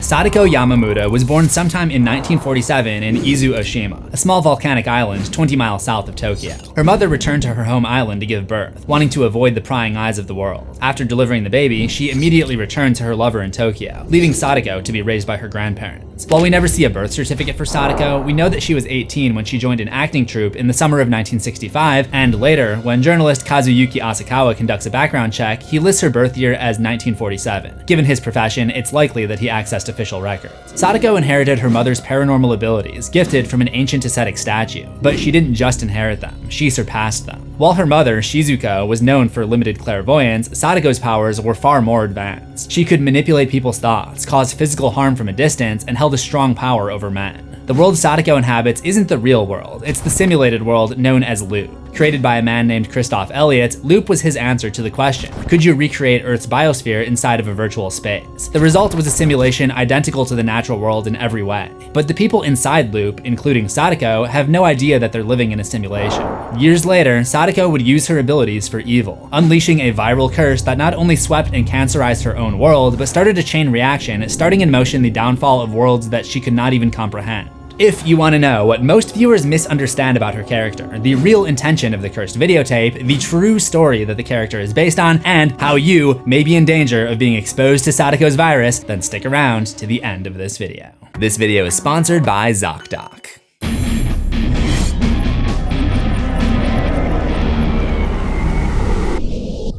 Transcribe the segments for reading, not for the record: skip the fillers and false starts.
Sadako Yamamura was born sometime in 1947 in Izu Oshima, a small volcanic island 20 miles south of Tokyo. Her mother returned to her home island to give birth, wanting to avoid the prying eyes of the world. After delivering the baby, she immediately returned to her lover in Tokyo, leaving Sadako to be raised by her grandparents. While we never see a birth certificate for Sadako, we know that she was 18 when she joined an acting troupe in the summer of 1965, and later, when journalist Kazuyuki Asakawa conducts a background check, he lists her birth year as 1947. Given his profession, it's likely that he accessed official records. Sadako inherited her mother's paranormal abilities, gifted from an ancient ascetic statue, but she didn't just inherit them, she surpassed them. While her mother, Shizuko, was known for limited clairvoyance, Sadako's powers were far more advanced. She could manipulate people's thoughts, cause physical harm from a distance, and held a strong power over men. The world Sadako inhabits isn't the real world, it's the simulated world known as Loop. Created by a man named Christoph Elliott, Loop was his answer to the question, could you recreate Earth's biosphere inside of a virtual space? The result was a simulation identical to the natural world in every way. But the people inside Loop, including Sadako, have no idea that they're living in a simulation. Years later, Sadako would use her abilities for evil, unleashing a viral curse that not only swept and cancerized her own world, but started a chain reaction, starting in motion the downfall of worlds that she could not even comprehend. If you want to know what most viewers misunderstand about her character, the real intention of the cursed videotape, the true story that the character is based on, and how you may be in danger of being exposed to Sadako's virus, then stick around to the end of this video. This video is sponsored by Zocdoc.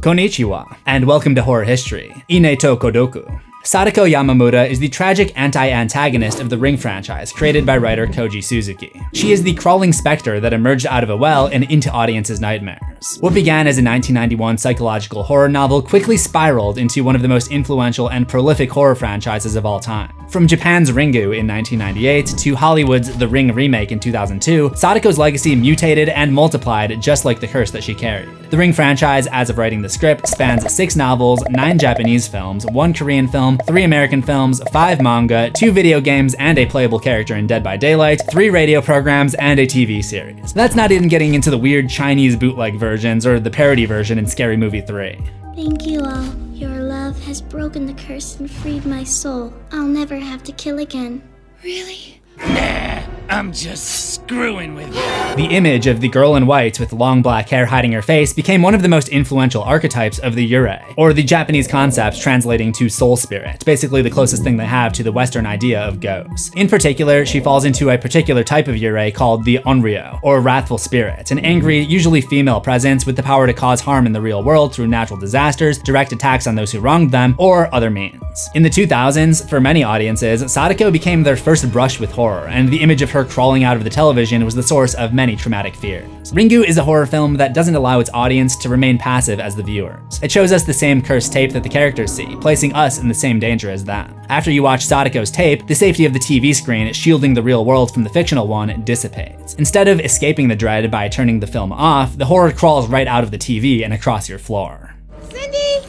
Konnichiwa, and welcome to Horror History, Ine to Kodoku. Sadako Yamamura is the tragic anti-antagonist of the Ring franchise, created by writer Koji Suzuki. She is the crawling specter that emerged out of a well and into audiences' nightmares. What began as a 1991 psychological horror novel quickly spiraled into one of the most influential and prolific horror franchises of all time. From Japan's Ringu in 1998 to Hollywood's The Ring remake in 2002, Sadako's legacy mutated and multiplied just like the curse that she carried. The Ring franchise, as of writing the script, spans 6 novels, 9 Japanese films, 1 Korean film, 3 American films, 5 manga, 2 video games and a playable character in Dead by Daylight, 3 radio programs, and a TV series. That's not even getting into the weird Chinese bootleg versions or the parody version in Scary Movie 3. Thank you all. Your love has broken the curse and freed my soul. I'll never have to kill again. Really? Nah, I'm just screwing with you. The image of the girl in white with long black hair hiding her face became one of the most influential archetypes of the yurei, or the Japanese concept translating to soul spirit, basically the closest thing they have to the Western idea of ghosts. In particular, she falls into a particular type of yurei called the onryo, or wrathful spirit, an angry, usually female presence with the power to cause harm in the real world through natural disasters, direct attacks on those who wronged them, or other means. In the 2000s, for many audiences, Sadako became their first brush with horror, and the image of her crawling out of the television was the source of many traumatic fears. Ringu is a horror film that doesn't allow its audience to remain passive as the viewers. It shows us the same cursed tape that the characters see, placing us in the same danger as them. After you watch Sadako's tape, the safety of the TV screen shielding the real world from the fictional one dissipates. Instead of escaping the dread by turning the film off, the horror crawls right out of the TV and across your floor. Cindy!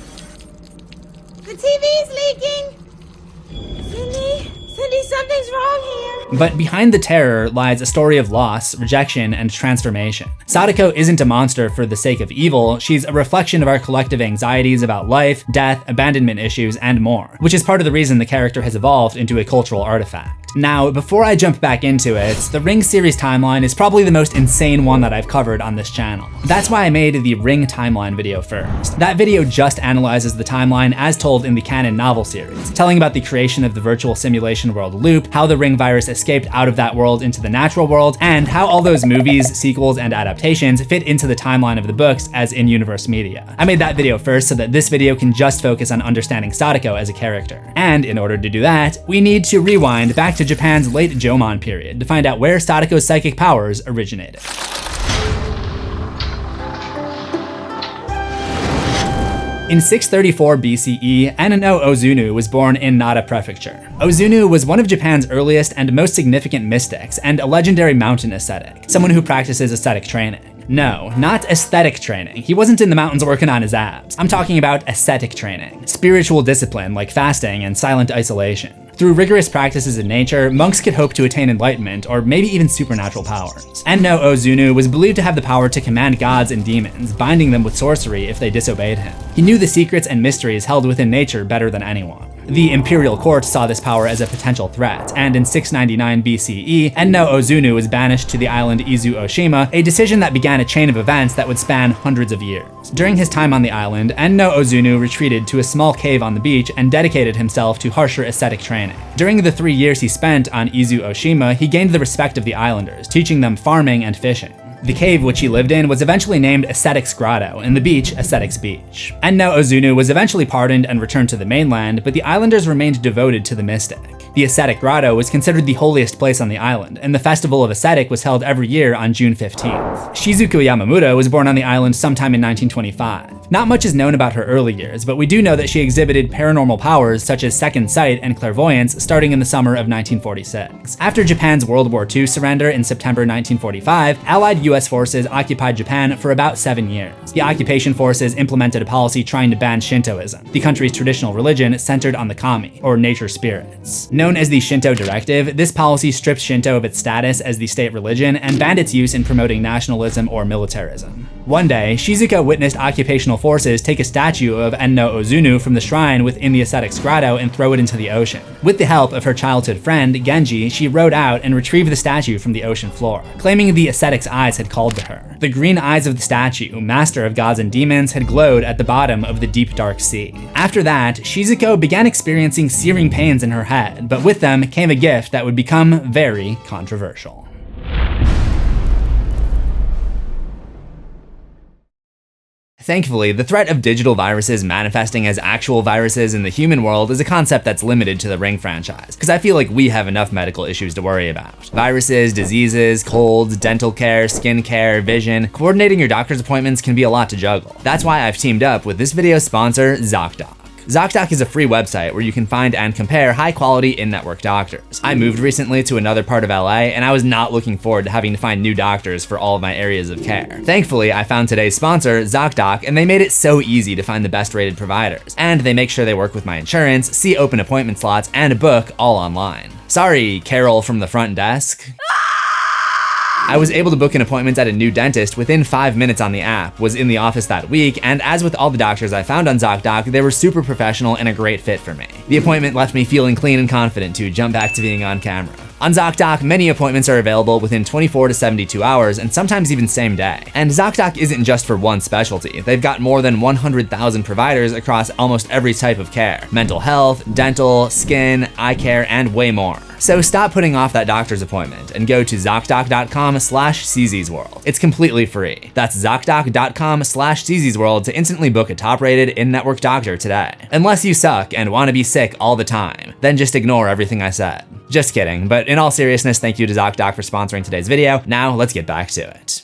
The TV's leaking! Cindy, something's wrong here! But behind the terror lies a story of loss, rejection, and transformation. Sadako isn't a monster for the sake of evil, she's a reflection of our collective anxieties about life, death, abandonment issues, and more, which is part of the reason the character has evolved into a cultural artifact. Now, before I jump back into it, the Ring series timeline is probably the most insane one that I've covered on this channel. That's why I made the Ring timeline video first. That video just analyzes the timeline as told in the canon novel series, telling about the creation of the virtual simulation world Loop, how the Ring virus escaped out of that world into the natural world, and how all those movies, sequels, and adaptations fit into the timeline of the books as in-universe media. I made that video first so that this video can just focus on understanding Sadako as a character. And in order to do that, we need to rewind back to Japan's late Jomon period to find out where Sadako's psychic powers originated. In 634 BCE, Anano Ozunu was born in Nara Prefecture. Ozunu was one of Japan's earliest and most significant mystics and a legendary mountain ascetic, someone who practices ascetic training. No, not aesthetic training. He wasn't in the mountains working on his abs. I'm talking about ascetic training, spiritual discipline like fasting and silent isolation. Through rigorous practices in nature, monks could hope to attain enlightenment or maybe even supernatural powers. Enno Ozunu was believed to have the power to command gods and demons, binding them with sorcery if they disobeyed him. He knew the secrets and mysteries held within nature better than anyone. The imperial court saw this power as a potential threat, and in 699 BCE, Enno Ozunu was banished to the island Izu Oshima, a decision that began a chain of events that would span hundreds of years. During his time on the island, Enno Ozunu retreated to a small cave on the beach and dedicated himself to harsher ascetic training. During the 3 years he spent on Izu Oshima, he gained the respect of the islanders, teaching them farming and fishing. The cave which he lived in was eventually named Ascetic's Grotto, and the beach Ascetic's Beach. Enno Ozunu was eventually pardoned and returned to the mainland, but the islanders remained devoted to the mystic. The Ascetic Grotto was considered the holiest place on the island, and the Festival of Ascetic was held every year on June 15th. Shizuko Yamamura was born on the island sometime in 1925. Not much is known about her early years, but we do know that she exhibited paranormal powers such as second sight and clairvoyance starting in the summer of 1946. After Japan's World War II surrender in September 1945, Allied US forces occupied Japan for about 7 years. The occupation forces implemented a policy trying to ban Shintoism, the country's traditional religion centered on the kami, or nature spirits. Known as the Shinto Directive, this policy stripped Shinto of its status as the state religion and banned its use in promoting nationalism or militarism. One day, Shizuko witnessed occupational forces take a statue of Enno Ozunu from the shrine within the Ascetic's Grotto and throw it into the ocean. With the help of her childhood friend, Genji, she rowed out and retrieved the statue from the ocean floor, claiming the ascetic's eyes had called to her. The green eyes of the statue, master of gods and demons, had glowed at the bottom of the deep dark sea. After that, Shizuko began experiencing searing pains in her head, but with them came a gift that would become very controversial. Thankfully, the threat of digital viruses manifesting as actual viruses in the human world is a concept that's limited to the Ring franchise, because I feel like we have enough medical issues to worry about. Viruses, diseases, colds, dental care, skin care, vision, coordinating your doctor's appointments can be a lot to juggle. That's why I've teamed up with this video's sponsor, Zocdoc. Zocdoc is a free website where you can find and compare high-quality in-network doctors. I moved recently to another part of LA, and I was not looking forward to having to find new doctors for all of my areas of care. Thankfully, I found today's sponsor, Zocdoc, and they made it so easy to find the best-rated providers. And they make sure they work with my insurance, see open appointment slots, and book all online. Sorry, Carol from the front desk. I was able to book an appointment at a new dentist within 5 minutes on the app, was in the office that week, and as with all the doctors I found on Zocdoc, they were super professional and a great fit for me. The appointment left me feeling clean and confident to jump back to being on camera. On Zocdoc, many appointments are available within 24 to 72 hours, and sometimes even same day. And Zocdoc isn't just for one specialty. They've got more than 100,000 providers across almost every type of care: mental health, dental, skin, eye care, and way more. So stop putting off that doctor's appointment and go to Zocdoc.com/CZsWorld. It's completely free. That's Zocdoc.com/CZsWorld to instantly book a top-rated in-network doctor today. Unless you suck and want to be sick all the time, then just ignore everything I said. Just kidding, but in all seriousness, thank you to Zocdoc for sponsoring today's video. Now let's get back to it.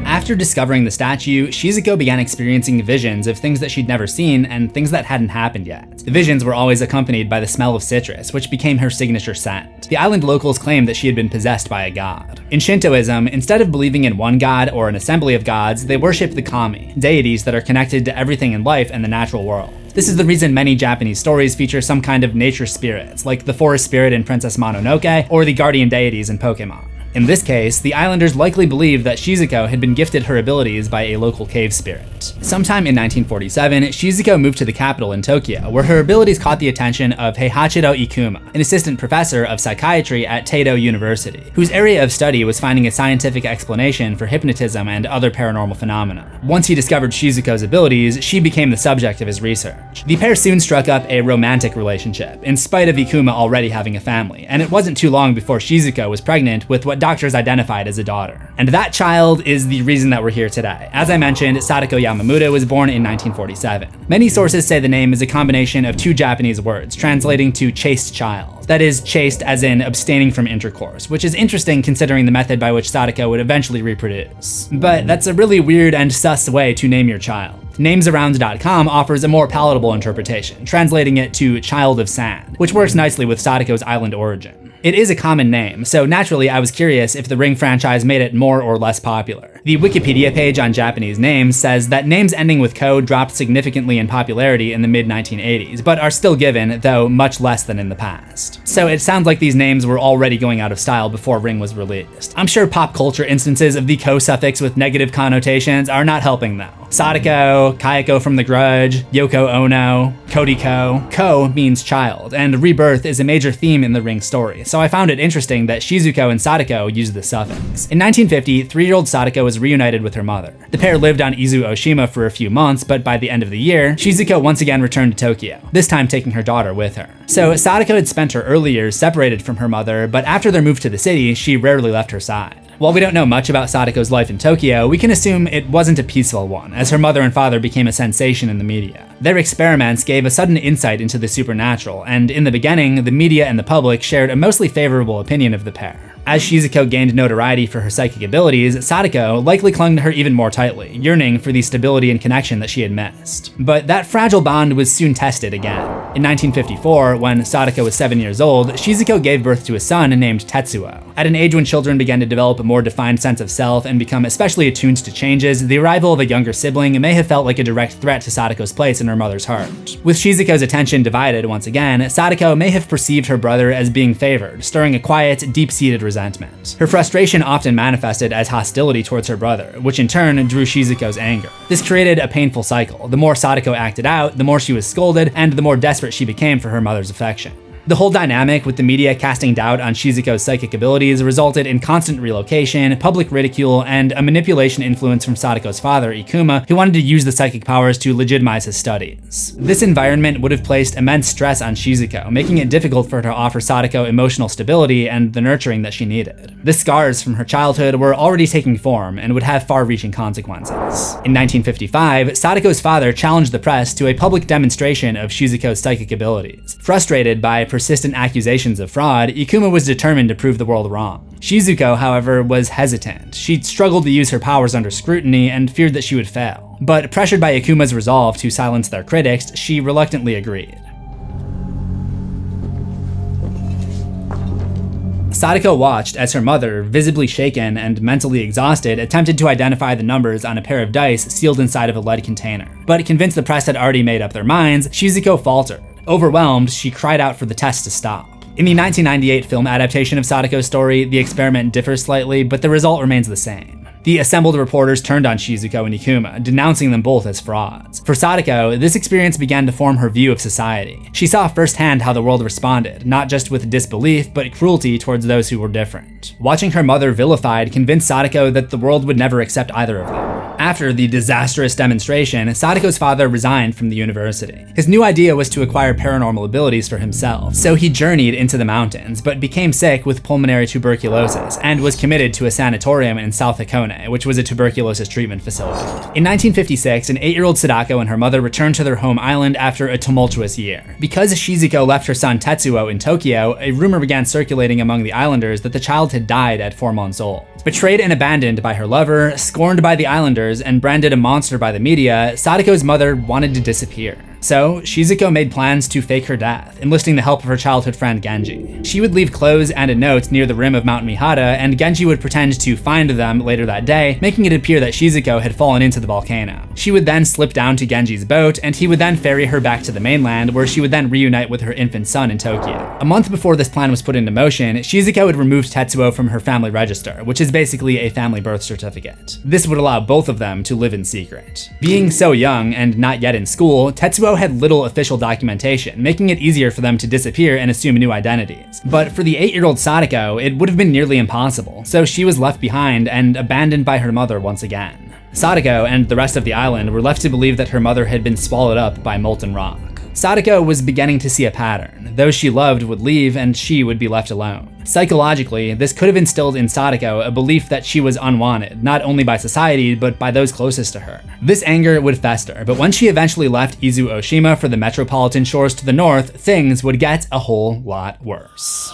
After discovering the statue, Shizuko began experiencing visions of things that she'd never seen and things that hadn't happened yet. The visions were always accompanied by the smell of citrus, which became her signature scent. The island locals claimed that she had been possessed by a god. In Shintoism, instead of believing in one god or an assembly of gods, they worship the kami, deities that are connected to everything in life and the natural world. This is the reason many Japanese stories feature some kind of nature spirits, like the forest spirit in Princess Mononoke or the guardian deities in Pokemon. In this case, the islanders likely believed that Shizuko had been gifted her abilities by a local cave spirit. Sometime in 1947, Shizuko moved to the capital in Tokyo, where her abilities caught the attention of Heihachido Ikuma, an assistant professor of psychiatry at Taido University, whose area of study was finding a scientific explanation for hypnotism and other paranormal phenomena. Once he discovered Shizuko's abilities, she became the subject of his research. The pair soon struck up a romantic relationship, in spite of Ikuma already having a family, and it wasn't too long before Shizuko was pregnant with what doctors identified as a daughter. And that child is the reason that we're here today. As I mentioned, Sadako Yamamura was born in 1947. Many sources say the name is a combination of two Japanese words, translating to chaste child. That is, chaste as in abstaining from intercourse, which is interesting considering the method by which Sadako would eventually reproduce. But that's a really weird and sus way to name your child. Namesaround.com offers a more palatable interpretation, translating it to child of sand, which works nicely with Sadako's island origin. It is a common name, so naturally I was curious if the Ring franchise made it more or less popular. The Wikipedia page on Japanese names says that names ending with ko dropped significantly in popularity in the mid-1980s, but are still given, though much less than in the past. So it sounds like these names were already going out of style before Ring was released. I'm sure pop culture instances of the ko suffix with negative connotations are not helping though. Sadako, Kayako from The Grudge, Yoko Ono, Kodiko. Ko means child, and rebirth is a major theme in the Ring story, so I found it interesting that Shizuko and Sadako used the suffix. In 1950, 3-year-old Sadako was reunited with her mother. The pair lived on Izu Oshima for a few months, but by the end of the year, Shizuko once again returned to Tokyo, this time taking her daughter with her. So Sadako had spent her early years separated from her mother, but after their move to the city, she rarely left her side. While we don't know much about Sadako's life in Tokyo, we can assume it wasn't a peaceful one, as her mother and father became a sensation in the media. Their experiments gave a sudden insight into the supernatural, and in the beginning, the media and the public shared a mostly favorable opinion of the pair. As Shizuko gained notoriety for her psychic abilities, Sadako likely clung to her even more tightly, yearning for the stability and connection that she had missed. But that fragile bond was soon tested again. In 1954, when Sadako was 7 years old, Shizuko gave birth to a son named Tetsuo. At an age when children began to develop a more defined sense of self and become especially attuned to changes, the arrival of a younger sibling may have felt like a direct threat to Sadako's place in her mother's heart. With Shizuko's attention divided once again, Sadako may have perceived her brother as being favored, stirring a quiet, deep-seated resentment. Her frustration often manifested as hostility towards her brother, which in turn drew Shizuko's anger. This created a painful cycle. The more Sadako acted out, the more she was scolded, and the more desperate she became for her mother's affection. The whole dynamic with the media casting doubt on Shizuko's psychic abilities resulted in constant relocation, public ridicule, and a manipulation influence from Sadako's father, Ikuma, who wanted to use the psychic powers to legitimize his studies. This environment would have placed immense stress on Shizuko, making it difficult for her to offer Sadako emotional stability and the nurturing that she needed. The scars from her childhood were already taking form and would have far-reaching consequences. In 1955, Sadako's father challenged the press to a public demonstration of Shizuko's psychic abilities. Frustrated by persistent accusations of fraud, Ikuma was determined to prove the world wrong. Shizuko, however, was hesitant. She struggled to use her powers under scrutiny and feared that she would fail. But pressured by Ikuma's resolve to silence their critics, she reluctantly agreed. Sadako watched as her mother, visibly shaken and mentally exhausted, attempted to identify the numbers on a pair of dice sealed inside of a lead container. But convinced the press had already made up their minds, Shizuko faltered. Overwhelmed, she cried out for the test to stop. In the 1998 film adaptation of Sadako's story, the experiment differs slightly, but the result remains the same. The assembled reporters turned on Shizuko and Ikuma, denouncing them both as frauds. For Sadako, this experience began to form her view of society. She saw firsthand how the world responded, not just with disbelief, but cruelty towards those who were different. Watching her mother vilified convinced Sadako that the world would never accept either of them. After the disastrous demonstration, Sadako's father resigned from the university. His new idea was to acquire paranormal abilities for himself, so he journeyed into the mountains, but became sick with pulmonary tuberculosis and was committed to a sanatorium in South Hakone, which was a tuberculosis treatment facility. In 1956, an 8-year-old Sadako and her mother returned to their home island after a tumultuous year. Because Shizuko left her son Tetsuo in Tokyo, a rumor began circulating among the islanders that the child had died at 4 months old. Betrayed and abandoned by her lover, scorned by the islanders, and branded a monster by the media, Sadako's mother wanted to disappear. So, Shizuko made plans to fake her death, enlisting the help of her childhood friend Genji. She would leave clothes and a note near the rim of Mount Mihara, and Genji would pretend to find them later that day, making it appear that Shizuko had fallen into the volcano. She would then slip down to Genji's boat, and he would then ferry her back to the mainland, where she would then reunite with her infant son in Tokyo. A month before this plan was put into motion, Shizuko had removed Tetsuo from her family register, which is basically a family birth certificate. This would allow both of them to live in secret. Being so young and not yet in school, Tetsuo had little official documentation, making it easier for them to disappear and assume new identities. But for the 8-year-old Sadako, it would have been nearly impossible, so she was left behind and abandoned by her mother once again. Sadako and the rest of the island were left to believe that her mother had been swallowed up by molten rock. Sadako was beginning to see a pattern. Those she loved would leave and she would be left alone. Psychologically, this could have instilled in Sadako a belief that she was unwanted, not only by society, but by those closest to her. This anger would fester, but when she eventually left Izu Oshima for the metropolitan shores to the north, things would get a whole lot worse.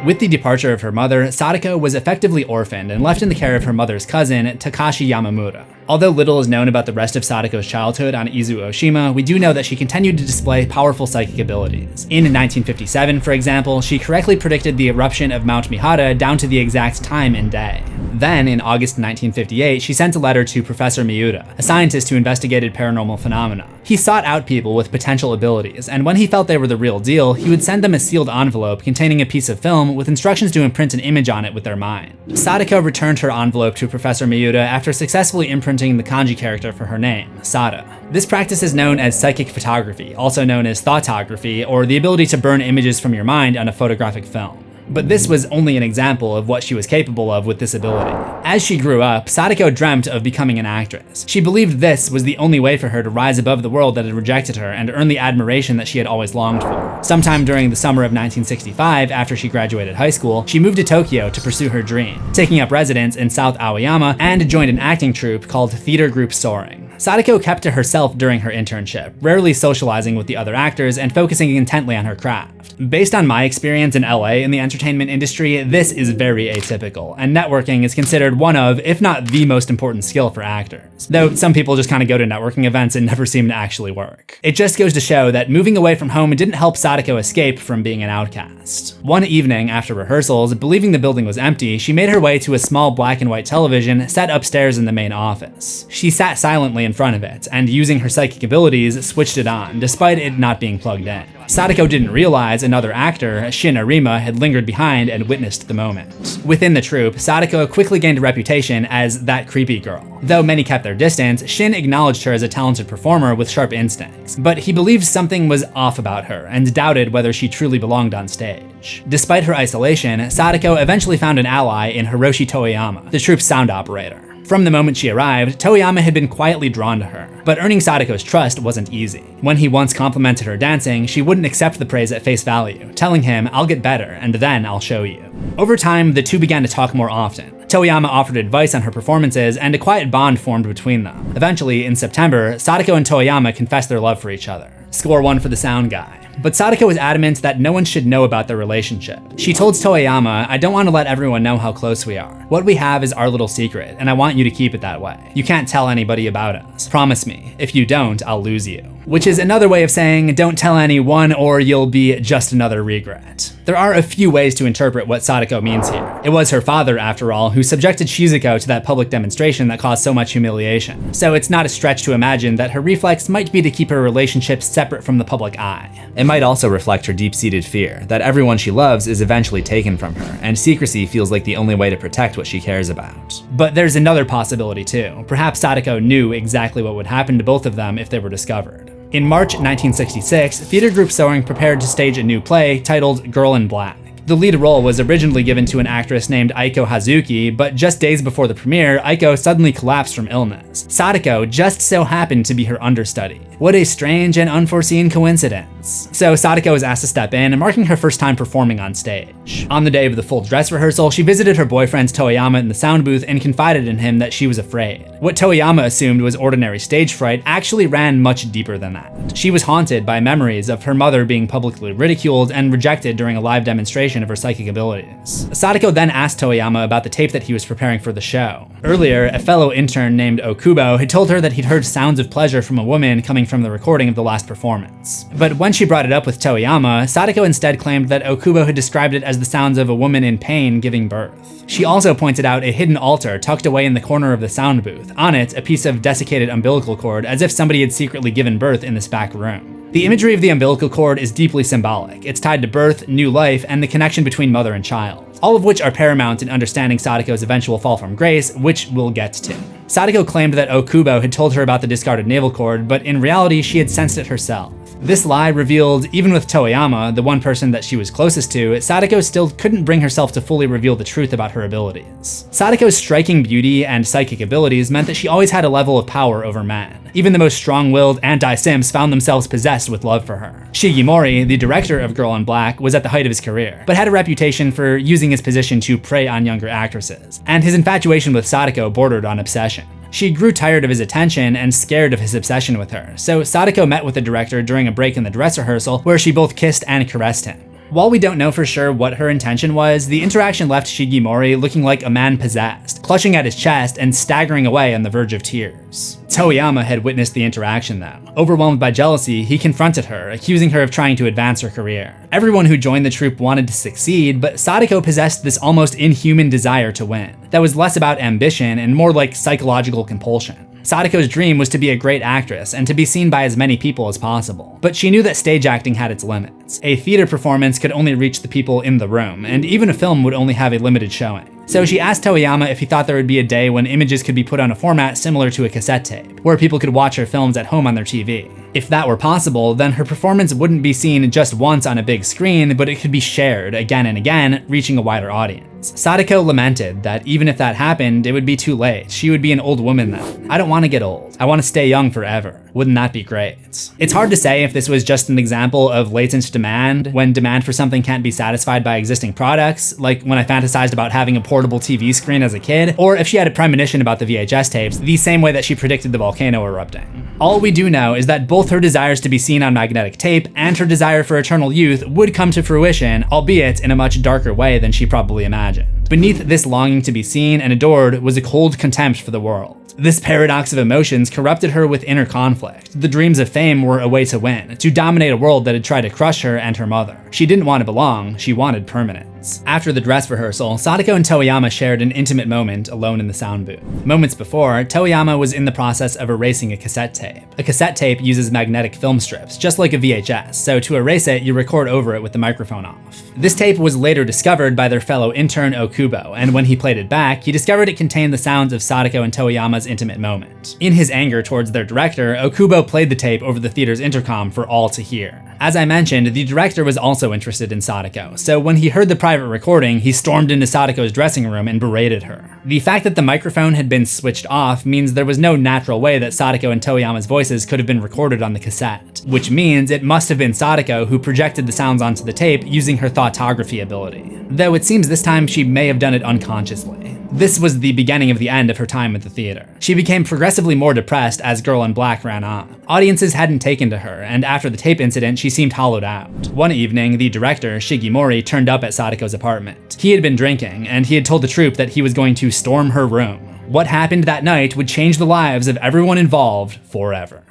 With the departure of her mother, Sadako was effectively orphaned and left in the care of her mother's cousin, Takashi Yamamura. Although little is known about the rest of Sadako's childhood on Izu Oshima, we do know that she continued to display powerful psychic abilities. In 1957, for example, she correctly predicted the eruption of Mount Mihara down to the exact time and day. Then, in August 1958, she sent a letter to Professor Miura, a scientist who investigated paranormal phenomena. He sought out people with potential abilities, and when he felt they were the real deal, he would send them a sealed envelope containing a piece of film with instructions to imprint an image on it with their mind. Sadako returned her envelope to Professor Miura after successfully imprinting the kanji character for her name, Sada. This practice is known as psychic photography, also known as thoughtography, or the ability to burn images from your mind on a photographic film. But this was only an example of what she was capable of with this ability. As she grew up, Sadako dreamt of becoming an actress. She believed this was the only way for her to rise above the world that had rejected her and earn the admiration that she had always longed for. Sometime during the summer of 1965, after she graduated high school, she moved to Tokyo to pursue her dream, taking up residence in South Aoyama and joined an acting troupe called Theater Group Soaring. Sadako kept to herself during her internship, rarely socializing with the other actors and focusing intently on her craft. Based on my experience in LA in the entertainment industry, this is very atypical, and networking is considered one of, if not the most important skill for actors. Though some people just kind of go to networking events and never seem to actually work. It just goes to show that moving away from home didn't help Sadako escape from being an outcast. One evening after rehearsals, believing the building was empty, she made her way to a small black and white television set upstairs in the main office. She sat silently in front of it, and using her psychic abilities, switched it on, despite it not being plugged in. Sadako didn't realize another actor, Shin Arima, had lingered behind and witnessed the moment. Within the troupe, Sadako quickly gained a reputation as that creepy girl. Though many kept their distance, Shin acknowledged her as a talented performer with sharp instincts, but he believed something was off about her and doubted whether she truly belonged on stage. Despite her isolation, Sadako eventually found an ally in Hiroshi Toyama, the troupe's sound operator. From the moment she arrived, Toyama had been quietly drawn to her, but earning Sadako's trust wasn't easy. When he once complimented her dancing, she wouldn't accept the praise at face value, telling him, "I'll get better, and then I'll show you." Over time, the two began to talk more often. Toyama offered advice on her performances, and a quiet bond formed between them. Eventually, in September, Sadako and Toyama confessed their love for each other. Score one for the sound guy. But Sadako was adamant that no one should know about their relationship. She told Toyama, "I don't want to let everyone know how close we are. What we have is our little secret, and I want you to keep it that way. You can't tell anybody about us. Promise me. If you don't, I'll lose you." Which is another way of saying, don't tell anyone or you'll be just another regret. There are a few ways to interpret what Sadako means here. It was her father, after all, who subjected Shizuko to that public demonstration that caused so much humiliation. So it's not a stretch to imagine that her reflex might be to keep her relationships separate from the public eye. It might also reflect her deep-seated fear that everyone she loves is eventually taken from her, and secrecy feels like the only way to protect what she cares about. But there's another possibility too. Perhaps Sadako knew exactly what would happen to both of them if they were discovered. In March 1966, Theater Group Soaring prepared to stage a new play titled Girl in Black. The lead role was originally given to an actress named Aiko Hazuki, but just days before the premiere, Aiko suddenly collapsed from illness. Sadako just so happened to be her understudy. What a strange and unforeseen coincidence. So Sadako was asked to step in, marking her first time performing on stage. On the day of the full dress rehearsal, she visited her boyfriend Toyama in the sound booth and confided in him that she was afraid. What Toyama assumed was ordinary stage fright actually ran much deeper than that. She was haunted by memories of her mother being publicly ridiculed and rejected during a live demonstration of her psychic abilities. Sadako then asked Toyama about the tape that he was preparing for the show. Earlier, a fellow intern named Okubo had told her that he'd heard sounds of pleasure from a woman coming from the recording of the last performance. But when she brought it up with Toyama, Sadako instead claimed that Okubo had described it as the sounds of a woman in pain giving birth. She also pointed out a hidden altar tucked away in the corner of the sound booth. On it, a piece of desiccated umbilical cord, as if somebody had secretly given birth in this back room. The imagery of the umbilical cord is deeply symbolic. It's tied to birth, new life, and the connection between mother and child, all of which are paramount in understanding Sadako's eventual fall from grace, which we'll get to. Sadako claimed that Okubo had told her about the discarded navel cord, but in reality, she had sensed it herself. This lie revealed, even with Toyama, the one person that she was closest to, Sadako still couldn't bring herself to fully reveal the truth about her abilities. Sadako's striking beauty and psychic abilities meant that she always had a level of power over men. Even the most strong-willed anti-Sims found themselves possessed with love for her. Shigimori, the director of Girl in Black, was at the height of his career, but had a reputation for using his position to prey on younger actresses, and his infatuation with Sadako bordered on obsession. She grew tired of his attention and scared of his obsession with her, so Sadako met with the director during a break in the dress rehearsal where she both kissed and caressed him. While we don't know for sure what her intention was, the interaction left Shigemori looking like a man possessed, clutching at his chest and staggering away on the verge of tears. Toyama had witnessed the interaction though. Overwhelmed by jealousy, he confronted her, accusing her of trying to advance her career. Everyone who joined the troupe wanted to succeed, but Sadako possessed this almost inhuman desire to win that was less about ambition and more like psychological compulsion. Sadako's dream was to be a great actress and to be seen by as many people as possible, but she knew that stage acting had its limits. A theater performance could only reach the people in the room, and even a film would only have a limited showing. So she asked Toyama if he thought there would be a day when images could be put on a format similar to a cassette tape, where people could watch her films at home on their TV. If that were possible, then her performance wouldn't be seen just once on a big screen, but it could be shared again and again, reaching a wider audience. Sadako lamented that even if that happened, it would be too late. She would be an old woman then. I don't want to get old. I want to stay young forever. Wouldn't that be great? It's hard to say if this was just an example of latent demand, when demand for something can't be satisfied by existing products, like when I fantasized about having a portable TV screen as a kid, or if she had a premonition about the VHS tapes, the same way that she predicted the volcano erupting. All we do know is that both her desires to be seen on magnetic tape and her desire for eternal youth would come to fruition, albeit in a much darker way than she probably imagined. Beneath this longing to be seen and adored was a cold contempt for the world. This paradox of emotions corrupted her with inner conflict. The dreams of fame were a way to win, to dominate a world that had tried to crush her and her mother. She didn't want to belong, she wanted permanence. After the dress rehearsal, Sadako and Toyama shared an intimate moment alone in the sound booth. Moments before, Toyama was in the process of erasing a cassette tape. A cassette tape uses magnetic film strips, just like a VHS, so to erase it, you record over it with the microphone off. This tape was later discovered by their fellow intern Okubo, and when he played it back, he discovered it contained the sounds of Sadako and Toyama's intimate moment. In his anger towards their director, Okubo played the tape over the theater's intercom for all to hear. As I mentioned, the director was also interested in Sadako, so when he heard the private recording, he stormed into Sadako's dressing room and berated her. The fact that the microphone had been switched off means there was no natural way that Sadako and Toyama's voices could have been recorded on the cassette, which means it must have been Sadako who projected the sounds onto the tape using her thoughtography ability. Though it seems this time she may have done it unconsciously. This was the beginning of the end of her time at the theater. She became progressively more depressed as Girl in Black ran on. Audiences hadn't taken to her, and after the tape incident, she seemed hollowed out. One evening, the director, Shigemori, turned up at Sadako's apartment. He had been drinking, and he had told the troupe that he was going to storm her room. What happened that night would change the lives of everyone involved forever.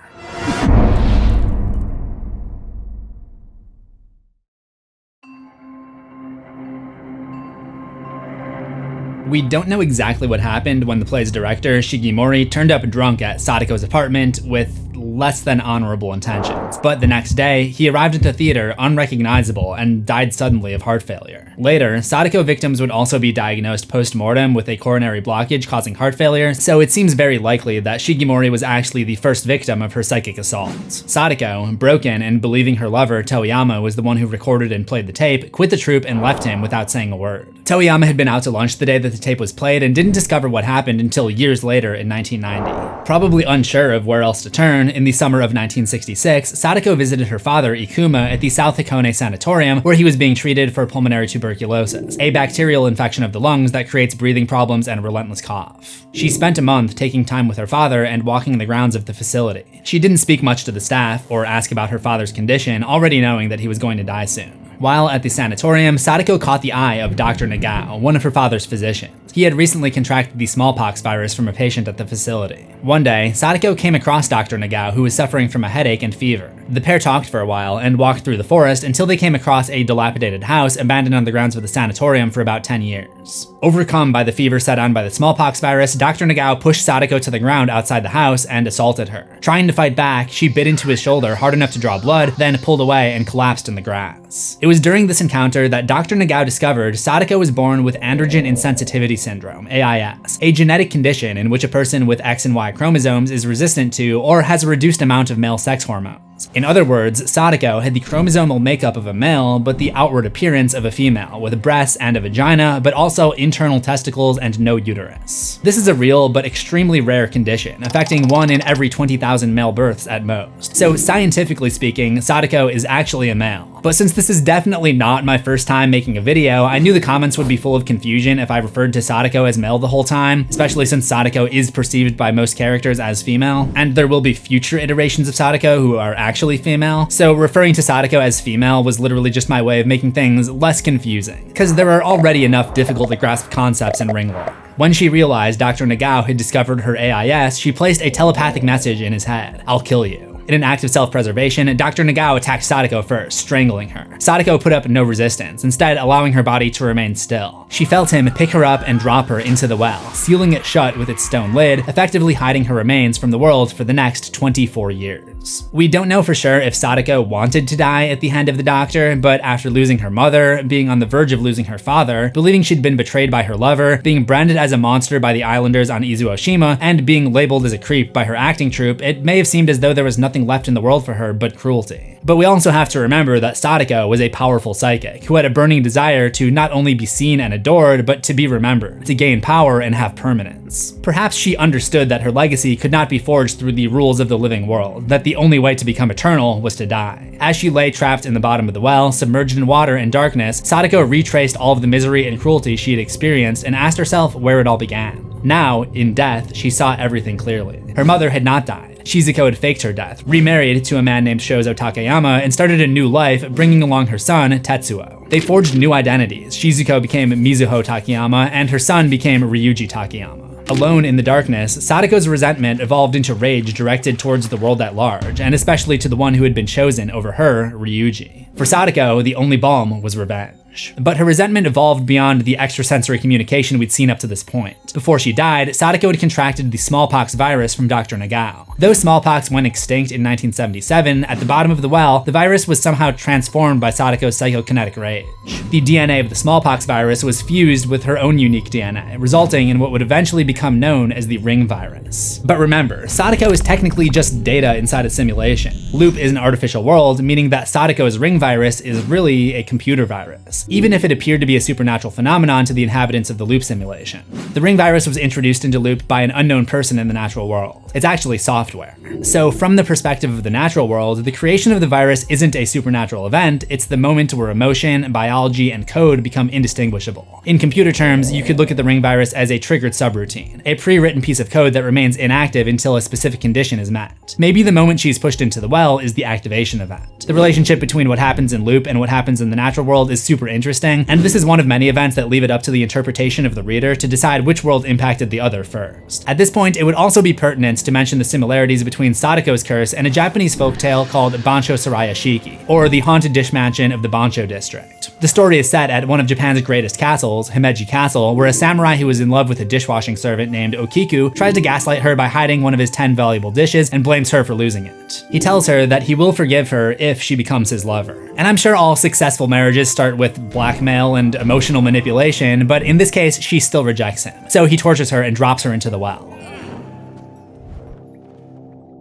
We don't know exactly what happened when the play's director, Shigemori, turned up drunk at Sadako's apartment with less than honorable intentions, but the next day, he arrived at the theater unrecognizable and died suddenly of heart failure. Later, Sadako victims would also be diagnosed post-mortem with a coronary blockage causing heart failure, so it seems very likely that Shigemori was actually the first victim of her psychic assaults. Sadako, broken and believing her lover, Toyama, was the one who recorded and played the tape, quit the troupe and left him without saying a word. Toyama had been out to lunch the day that the tape was played and didn't discover what happened until years later in 1990. Probably unsure of where else to turn, in the summer of 1966, Sadako visited her father, Ikuma, at the South Hakone Sanatorium, where he was being treated for pulmonary tuberculosis, a bacterial infection of the lungs that creates breathing problems and a relentless cough. She spent a month taking time with her father and walking the grounds of the facility. She didn't speak much to the staff or ask about her father's condition, already knowing that he was going to die soon. While at the sanatorium, Sadako caught the eye of Dr. Nagao, one of her father's physicians. He had recently contracted the smallpox virus from a patient at the facility. One day, Sadako came across Dr. Nagao, who was suffering from a headache and fever. The pair talked for a while and walked through the forest until they came across a dilapidated house abandoned on the grounds of the sanatorium for about 10 years. Overcome by the fever set on by the smallpox virus, Dr. Nagao pushed Sadako to the ground outside the house and assaulted her. Trying to fight back, she bit into his shoulder hard enough to draw blood, then pulled away and collapsed in the grass. It was during this encounter that Dr. Nagao discovered Sadako was born with androgen insensitivity syndrome, AIS, a genetic condition in which a person with X and Y chromosomes is resistant to or has a reduced amount of male sex hormones. In other words, Sadako had the chromosomal makeup of a male, but the outward appearance of a female, with breasts and a vagina, but also internal testicles and no uterus. This is a real but extremely rare condition, affecting 1 in every 20,000 male births at most. So scientifically speaking, Sadako is actually a male. But since this is definitely not my first time making a video, I knew the comments would be full of confusion if I referred to Sadako as male the whole time, especially since Sadako is perceived by most characters as female, and there will be future iterations of Sadako who are actually female, so referring to Sadako as female was literally just my way of making things less confusing, because there are already enough difficult to grasp concepts in ring lore. When she realized Dr. Nagao had discovered her AIS, she placed a telepathic message in his head: "I'll kill you." In an act of self-preservation, Dr. Nagao attacked Sadako first, strangling her. Sadako put up no resistance, instead allowing her body to remain still. She felt him pick her up and drop her into the well, sealing it shut with its stone lid, effectively hiding her remains from the world for the next 24 years. We don't know for sure if Sadako wanted to die at the hand of the doctor, but after losing her mother, being on the verge of losing her father, believing she'd been betrayed by her lover, being branded as a monster by the islanders on Izu Oshima, and being labeled as a creep by her acting troupe, it may have seemed as though there was nothing left in the world for her but cruelty. But we also have to remember that Sadako was a powerful psychic who had a burning desire to not only be seen and adored, but to be remembered, to gain power and have permanence. Perhaps she understood that her legacy could not be forged through the rules of the living world, that the only way to become eternal was to die. As she lay trapped in the bottom of the well, submerged in water and darkness, Sadako retraced all of the misery and cruelty she had experienced and asked herself where it all began. Now, in death, she saw everything clearly. Her mother had not died. Shizuko had faked her death, remarried to a man named Shozo Takayama, and started a new life, bringing along her son, Tetsuo. They forged new identities. Shizuko became Mizuho Takayama, and her son became Ryuji Takayama. Alone in the darkness, Sadako's resentment evolved into rage directed towards the world at large, and especially to the one who had been chosen over her, Ryuji. For Sadako, the only balm was revenge. But her resentment evolved beyond the extrasensory communication we'd seen up to this point. Before she died, Sadako had contracted the smallpox virus from Dr. Nagao. Though smallpox went extinct in 1977, at the bottom of the well, the virus was somehow transformed by Sadako's psychokinetic rage. The DNA of the smallpox virus was fused with her own unique DNA, resulting in what would eventually become known as the ring virus. But remember, Sadako is technically just data inside a simulation. Loop is an artificial world, meaning that Sadako's ring virus is really a computer virus, even if it appeared to be a supernatural phenomenon to the inhabitants of the Loop simulation. The ring virus was introduced into Loop by an unknown person in the natural world. It's actually software. So from the perspective of the natural world, the creation of the virus isn't a supernatural event, it's the moment where emotion, biology, and code become indistinguishable. In computer terms, you could look at the ring virus as a triggered subroutine, a pre-written piece of code that remains inactive until a specific condition is met. Maybe the moment she's pushed into the well is the activation event. The relationship between what happens in Loop and what happens in the natural world is super interesting, and this is one of many events that leave it up to the interpretation of the reader to decide which world impacted the other first. At this point, it would also be pertinent to mention the similarities between Sadako's curse and a Japanese folktale called Bansho Saraya Shiki, or the haunted dish mansion of the Bansho district. The story is set at one of Japan's greatest castles, Himeji Castle, where a samurai who was in love with a dishwashing servant named Okiku tries to gaslight her by hiding one of his 10 valuable dishes and blames her for losing it. He tells her that he will forgive her if she becomes his lover. And I'm sure all successful marriages start with blackmail and emotional manipulation, but in this case, she still rejects him. So he tortures her and drops her into the well.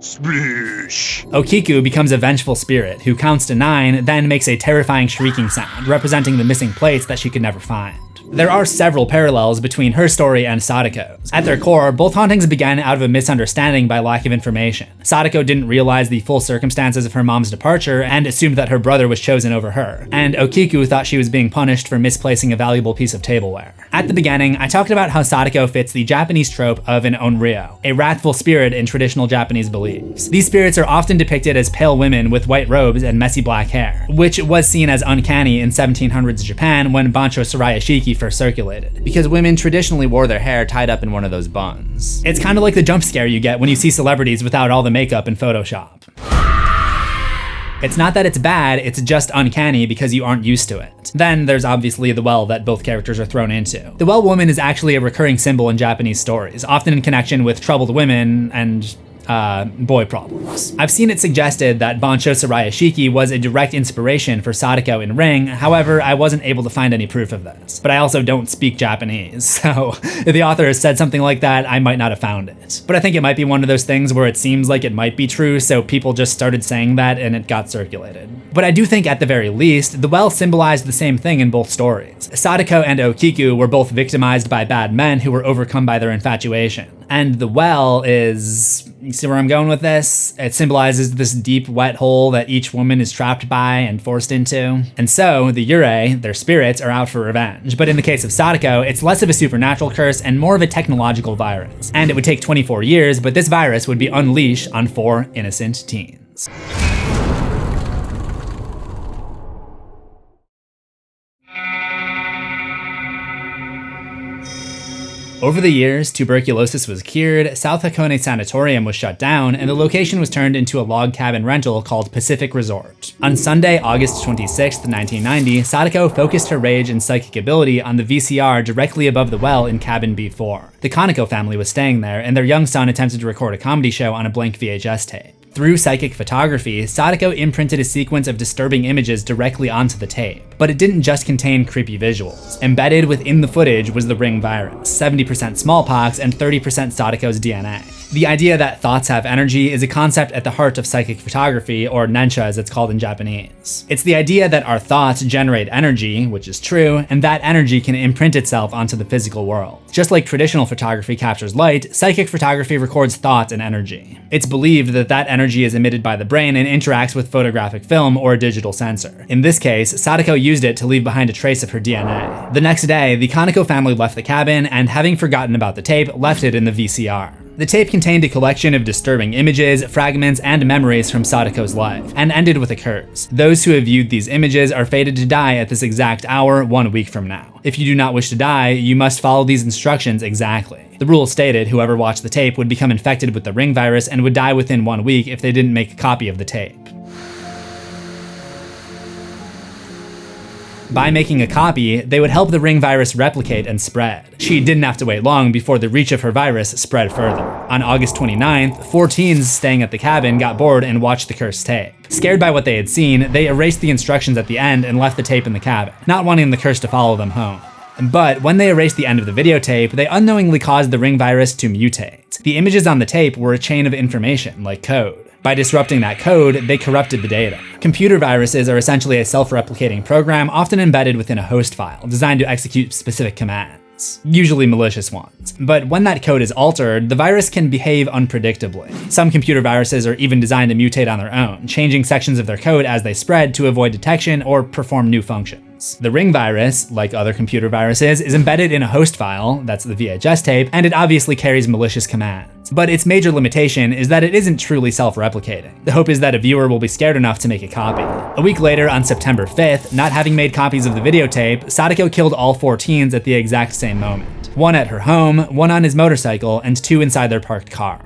Splish. Okiku becomes a vengeful spirit who counts to 9, then makes a terrifying shrieking sound, representing the missing plates that she could never find. There are several parallels between her story and Sadako's. At their core, both hauntings began out of a misunderstanding by lack of information. Sadako didn't realize the full circumstances of her mom's departure and assumed that her brother was chosen over her, and Okiku thought she was being punished for misplacing a valuable piece of tableware. At the beginning, I talked about how Sadako fits the Japanese trope of an onryo, a wrathful spirit in traditional Japanese beliefs. These spirits are often depicted as pale women with white robes and messy black hair, which was seen as uncanny in 1700s Japan when Bansho Saraya Shiki first circulated, because women traditionally wore their hair tied up in one of those buns. It's kind of like the jump scare you get when you see celebrities without all the makeup in Photoshop. It's not that it's bad, it's just uncanny because you aren't used to it. Then there's obviously the well that both characters are thrown into. The well woman is actually a recurring symbol in Japanese stories, often in connection with troubled women and boy problems. I've seen it suggested that Bansho Saraya Shiki was a direct inspiration for Sadako in Ring, however, I wasn't able to find any proof of this. But I also don't speak Japanese, so if the author has said something like that, I might not have found it. But I think it might be one of those things where it seems like it might be true, so people just started saying that and it got circulated. But I do think at the very least, the well symbolized the same thing in both stories. Sadako and Okiku were both victimized by bad men who were overcome by their infatuation. And the well is, you see where I'm going with this? It symbolizes this deep, wet hole that each woman is trapped by and forced into. And so, the Yurei, their spirits, are out for revenge. But in the case of Sadako, it's less of a supernatural curse and more of a technological virus. And it would take 24 years, but this virus would be unleashed on 4 innocent teens. Over the years, tuberculosis was cured, South Hakone Sanatorium was shut down, and the location was turned into a log cabin rental called Pacific Resort. On Sunday, August 26, 1990, Sadako focused her rage and psychic ability on the VCR directly above the well in cabin B4. The Kaneko family was staying there, and their young son attempted to record a comedy show on a blank VHS tape. Through psychic photography, Sadako imprinted a sequence of disturbing images directly onto the tape. But it didn't just contain creepy visuals. Embedded within the footage was the ring virus, 70% smallpox and 30% Sadako's DNA. The idea that thoughts have energy is a concept at the heart of psychic photography, or nensha as it's called in Japanese. It's the idea that our thoughts generate energy, which is true, and that energy can imprint itself onto the physical world. Just like traditional photography captures light, psychic photography records thought and energy. It's believed that that energy is emitted by the brain and interacts with photographic film or a digital sensor. In this case, Sadako used it to leave behind a trace of her DNA. The next day, the Kaneko family left the cabin and, having forgotten about the tape, left it in the VCR. The tape contained a collection of disturbing images, fragments, and memories from Sadako's life, and ended with a curse. Those who have viewed these images are fated to die at this exact hour 1 week from now. If you do not wish to die, you must follow these instructions exactly. The rule stated whoever watched the tape would become infected with the ring virus and would die within 1 week if they didn't make a copy of the tape. By making a copy, they would help the ring virus replicate and spread. She didn't have to wait long before the reach of her virus spread further. On August 29th, 4 teens staying at the cabin got bored and watched the cursed tape. Scared by what they had seen, they erased the instructions at the end and left the tape in the cabin, not wanting the curse to follow them home. But when they erased the end of the videotape, they unknowingly caused the ring virus to mutate. The images on the tape were a chain of information, like code. By disrupting that code, they corrupted the data. Computer viruses are essentially a self-replicating program often embedded within a host file, designed to execute specific commands, usually malicious ones. But when that code is altered, the virus can behave unpredictably. Some computer viruses are even designed to mutate on their own, changing sections of their code as they spread to avoid detection or perform new functions. The ring virus, like other computer viruses, is embedded in a host file, that's the VHS tape, and it obviously carries malicious commands. But its major limitation is that it isn't truly self-replicating. The hope is that a viewer will be scared enough to make a copy. A week later, on September 5th, not having made copies of the videotape, Sadako killed all 4 teens at the exact same moment. 1 at her home, 1 on his motorcycle, and 2 inside their parked car.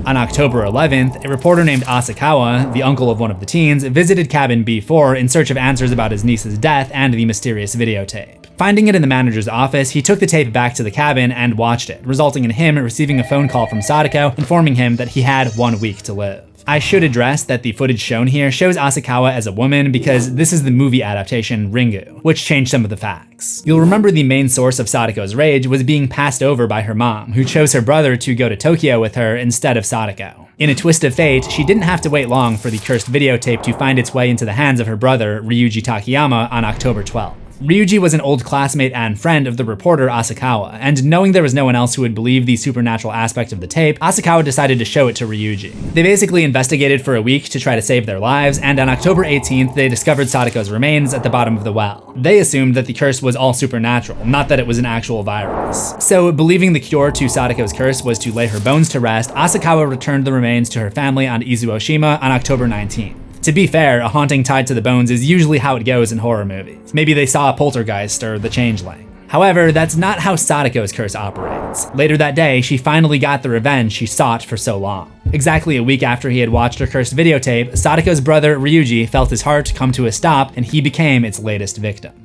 On October 11th, a reporter named Asakawa, the uncle of one of the teens, visited cabin B4 in search of answers about his niece's death and the mysterious videotape. Finding it in the manager's office, he took the tape back to the cabin and watched it, resulting in him receiving a phone call from Sadako informing him that he had 1 week to live. I should address that the footage shown here shows Asakawa as a woman because this is the movie adaptation Ringu, which changed some of the facts. You'll remember the main source of Sadako's rage was being passed over by her mom, who chose her brother to go to Tokyo with her instead of Sadako. In a twist of fate, she didn't have to wait long for the cursed videotape to find its way into the hands of her brother, Ryuji Takayama, on October 12th. Ryuji was an old classmate and friend of the reporter Asakawa, and knowing there was no one else who would believe the supernatural aspect of the tape, Asakawa decided to show it to Ryuji. They basically investigated for a week to try to save their lives, and on October 18th, they discovered Sadako's remains at the bottom of the well. They assumed that the curse was all supernatural, not that it was an actual virus. So, believing the cure to Sadako's curse was to lay her bones to rest, Asakawa returned the remains to her family on Izuoshima on October 19th. To be fair, a haunting tied to the bones is usually how it goes in horror movies. Maybe they saw a poltergeist or the changeling. However, that's not how Sadako's curse operates. Later that day, she finally got the revenge she sought for so long. Exactly a week after he had watched her cursed videotape, Sadako's brother Ryuji felt his heart come to a stop and he became its latest victim.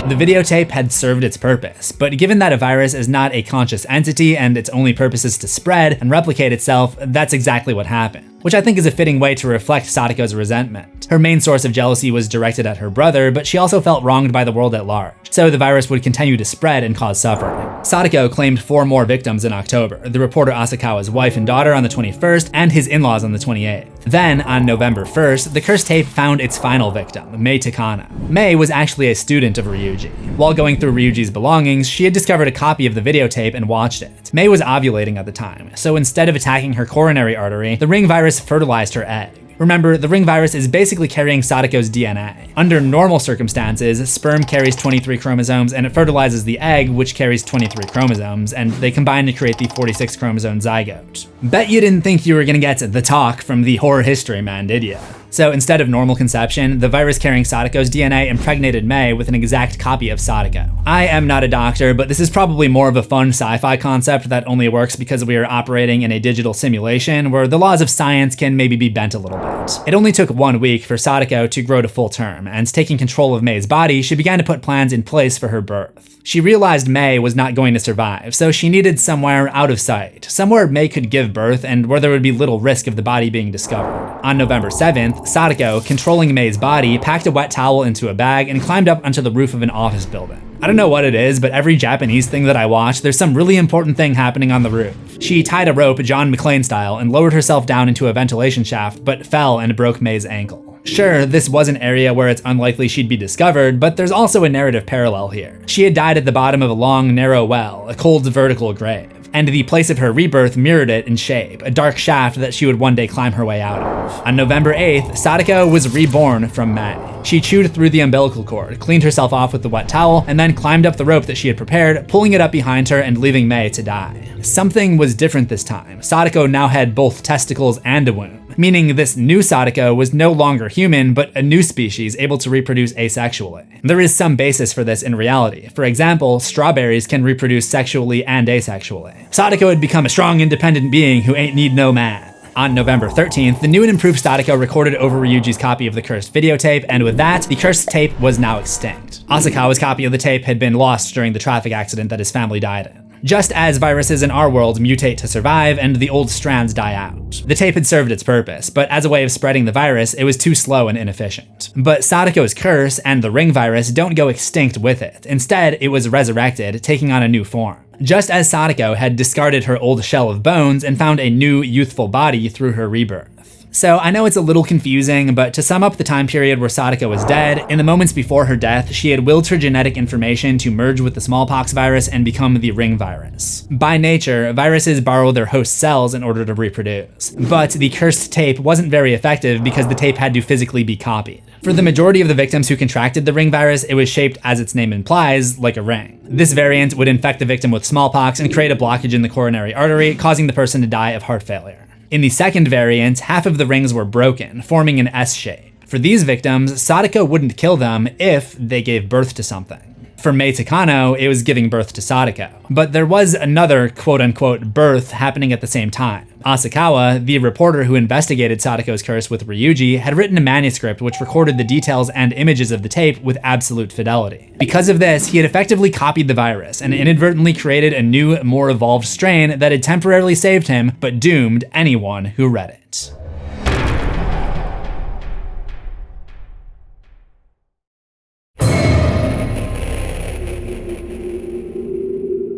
The videotape had served its purpose, but given that a virus is not a conscious entity and its only purpose is to spread and replicate itself, that's exactly what happened. Which I think is a fitting way to reflect Sadako's resentment. Her main source of jealousy was directed at her brother, but she also felt wronged by the world at large, so the virus would continue to spread and cause suffering. Sadako claimed 4 more victims in October, the reporter Asakawa's wife and daughter on the 21st, and his in-laws on the 28th. Then, on November 1st, the cursed tape found its final victim, Mei Takano. Mei was actually a student of Ryuji. While going through Ryuji's belongings, she had discovered a copy of the videotape and watched it. Mei was ovulating at the time, so instead of attacking her coronary artery, the ring virus fertilized her egg. Remember, the ring virus is basically carrying Sadako's DNA. Under normal circumstances, sperm carries 23 chromosomes and it fertilizes the egg, which carries 23 chromosomes, and they combine to create the 46 chromosome zygote. Bet you didn't think you were gonna get the talk from the horror history man, did ya? So instead of normal conception, the virus carrying Sadako's DNA impregnated Mei with an exact copy of Sadako. I am not a doctor, but this is probably more of a fun sci-fi concept that only works because we are operating in a digital simulation where the laws of science can maybe be bent a little bit. It only took 1 week for Sadako to grow to full term, and taking control of Mei's body, she began to put plans in place for her birth. She realized Mei was not going to survive, so she needed somewhere out of sight, somewhere Mei could give birth and where there would be little risk of the body being discovered. On November 7th, Sadako, controlling Mei's body, packed a wet towel into a bag and climbed up onto the roof of an office building. I don't know what it is, but every Japanese thing that I watch, there's some really important thing happening on the roof. She tied a rope, John McClane style, and lowered herself down into a ventilation shaft, but fell and broke Mei's ankle. Sure, this was an area where it's unlikely she'd be discovered, but there's also a narrative parallel here. She had died at the bottom of a long, narrow well, a cold, vertical grave, and the place of her rebirth mirrored it in shape, a dark shaft that she would one day climb her way out of. On November 8th, Sadako was reborn from Mei. She chewed through the umbilical cord, cleaned herself off with the wet towel, and then climbed up the rope that she had prepared, pulling it up behind her and leaving Mei to die. Something was different this time. Sadako now had both testicles and a womb, meaning this new Sadako was no longer human, but a new species able to reproduce asexually. There is some basis for this in reality. For example, strawberries can reproduce sexually and asexually. Sadako had become a strong, independent being who ain't need no man. On November 13th, the new and improved Sadako recorded over Ryuji's copy of the cursed videotape, and with that, the cursed tape was now extinct. Asakawa's copy of the tape had been lost during the traffic accident that his family died in. Just as viruses in our world mutate to survive and the old strands die out. The tape had served its purpose, but as a way of spreading the virus, it was too slow and inefficient. But Sadako's curse and the ring virus don't go extinct with it. Instead, it was resurrected, taking on a new form. Just as Sadako had discarded her old shell of bones and found a new, youthful body through her rebirth. So I know it's a little confusing, but to sum up the time period where Sadako was dead, in the moments before her death, she had willed her genetic information to merge with the smallpox virus and become the ring virus. By nature, viruses borrow their host cells in order to reproduce. But the cursed tape wasn't very effective because the tape had to physically be copied. For the majority of the victims who contracted the ring virus, it was shaped, as its name implies, like a ring. This variant would infect the victim with smallpox and create a blockage in the coronary artery, causing the person to die of heart failure. In the second variant, half of the rings were broken, forming an S shape. For these victims, Sadako wouldn't kill them if they gave birth to something. For Mei Takano, it was giving birth to Sadako. But there was another quote-unquote birth happening at the same time. Asakawa, the reporter who investigated Sadako's curse with Ryuji, had written a manuscript which recorded the details and images of the tape with absolute fidelity. Because of this, he had effectively copied the virus and inadvertently created a new, more evolved strain that had temporarily saved him, but doomed anyone who read it.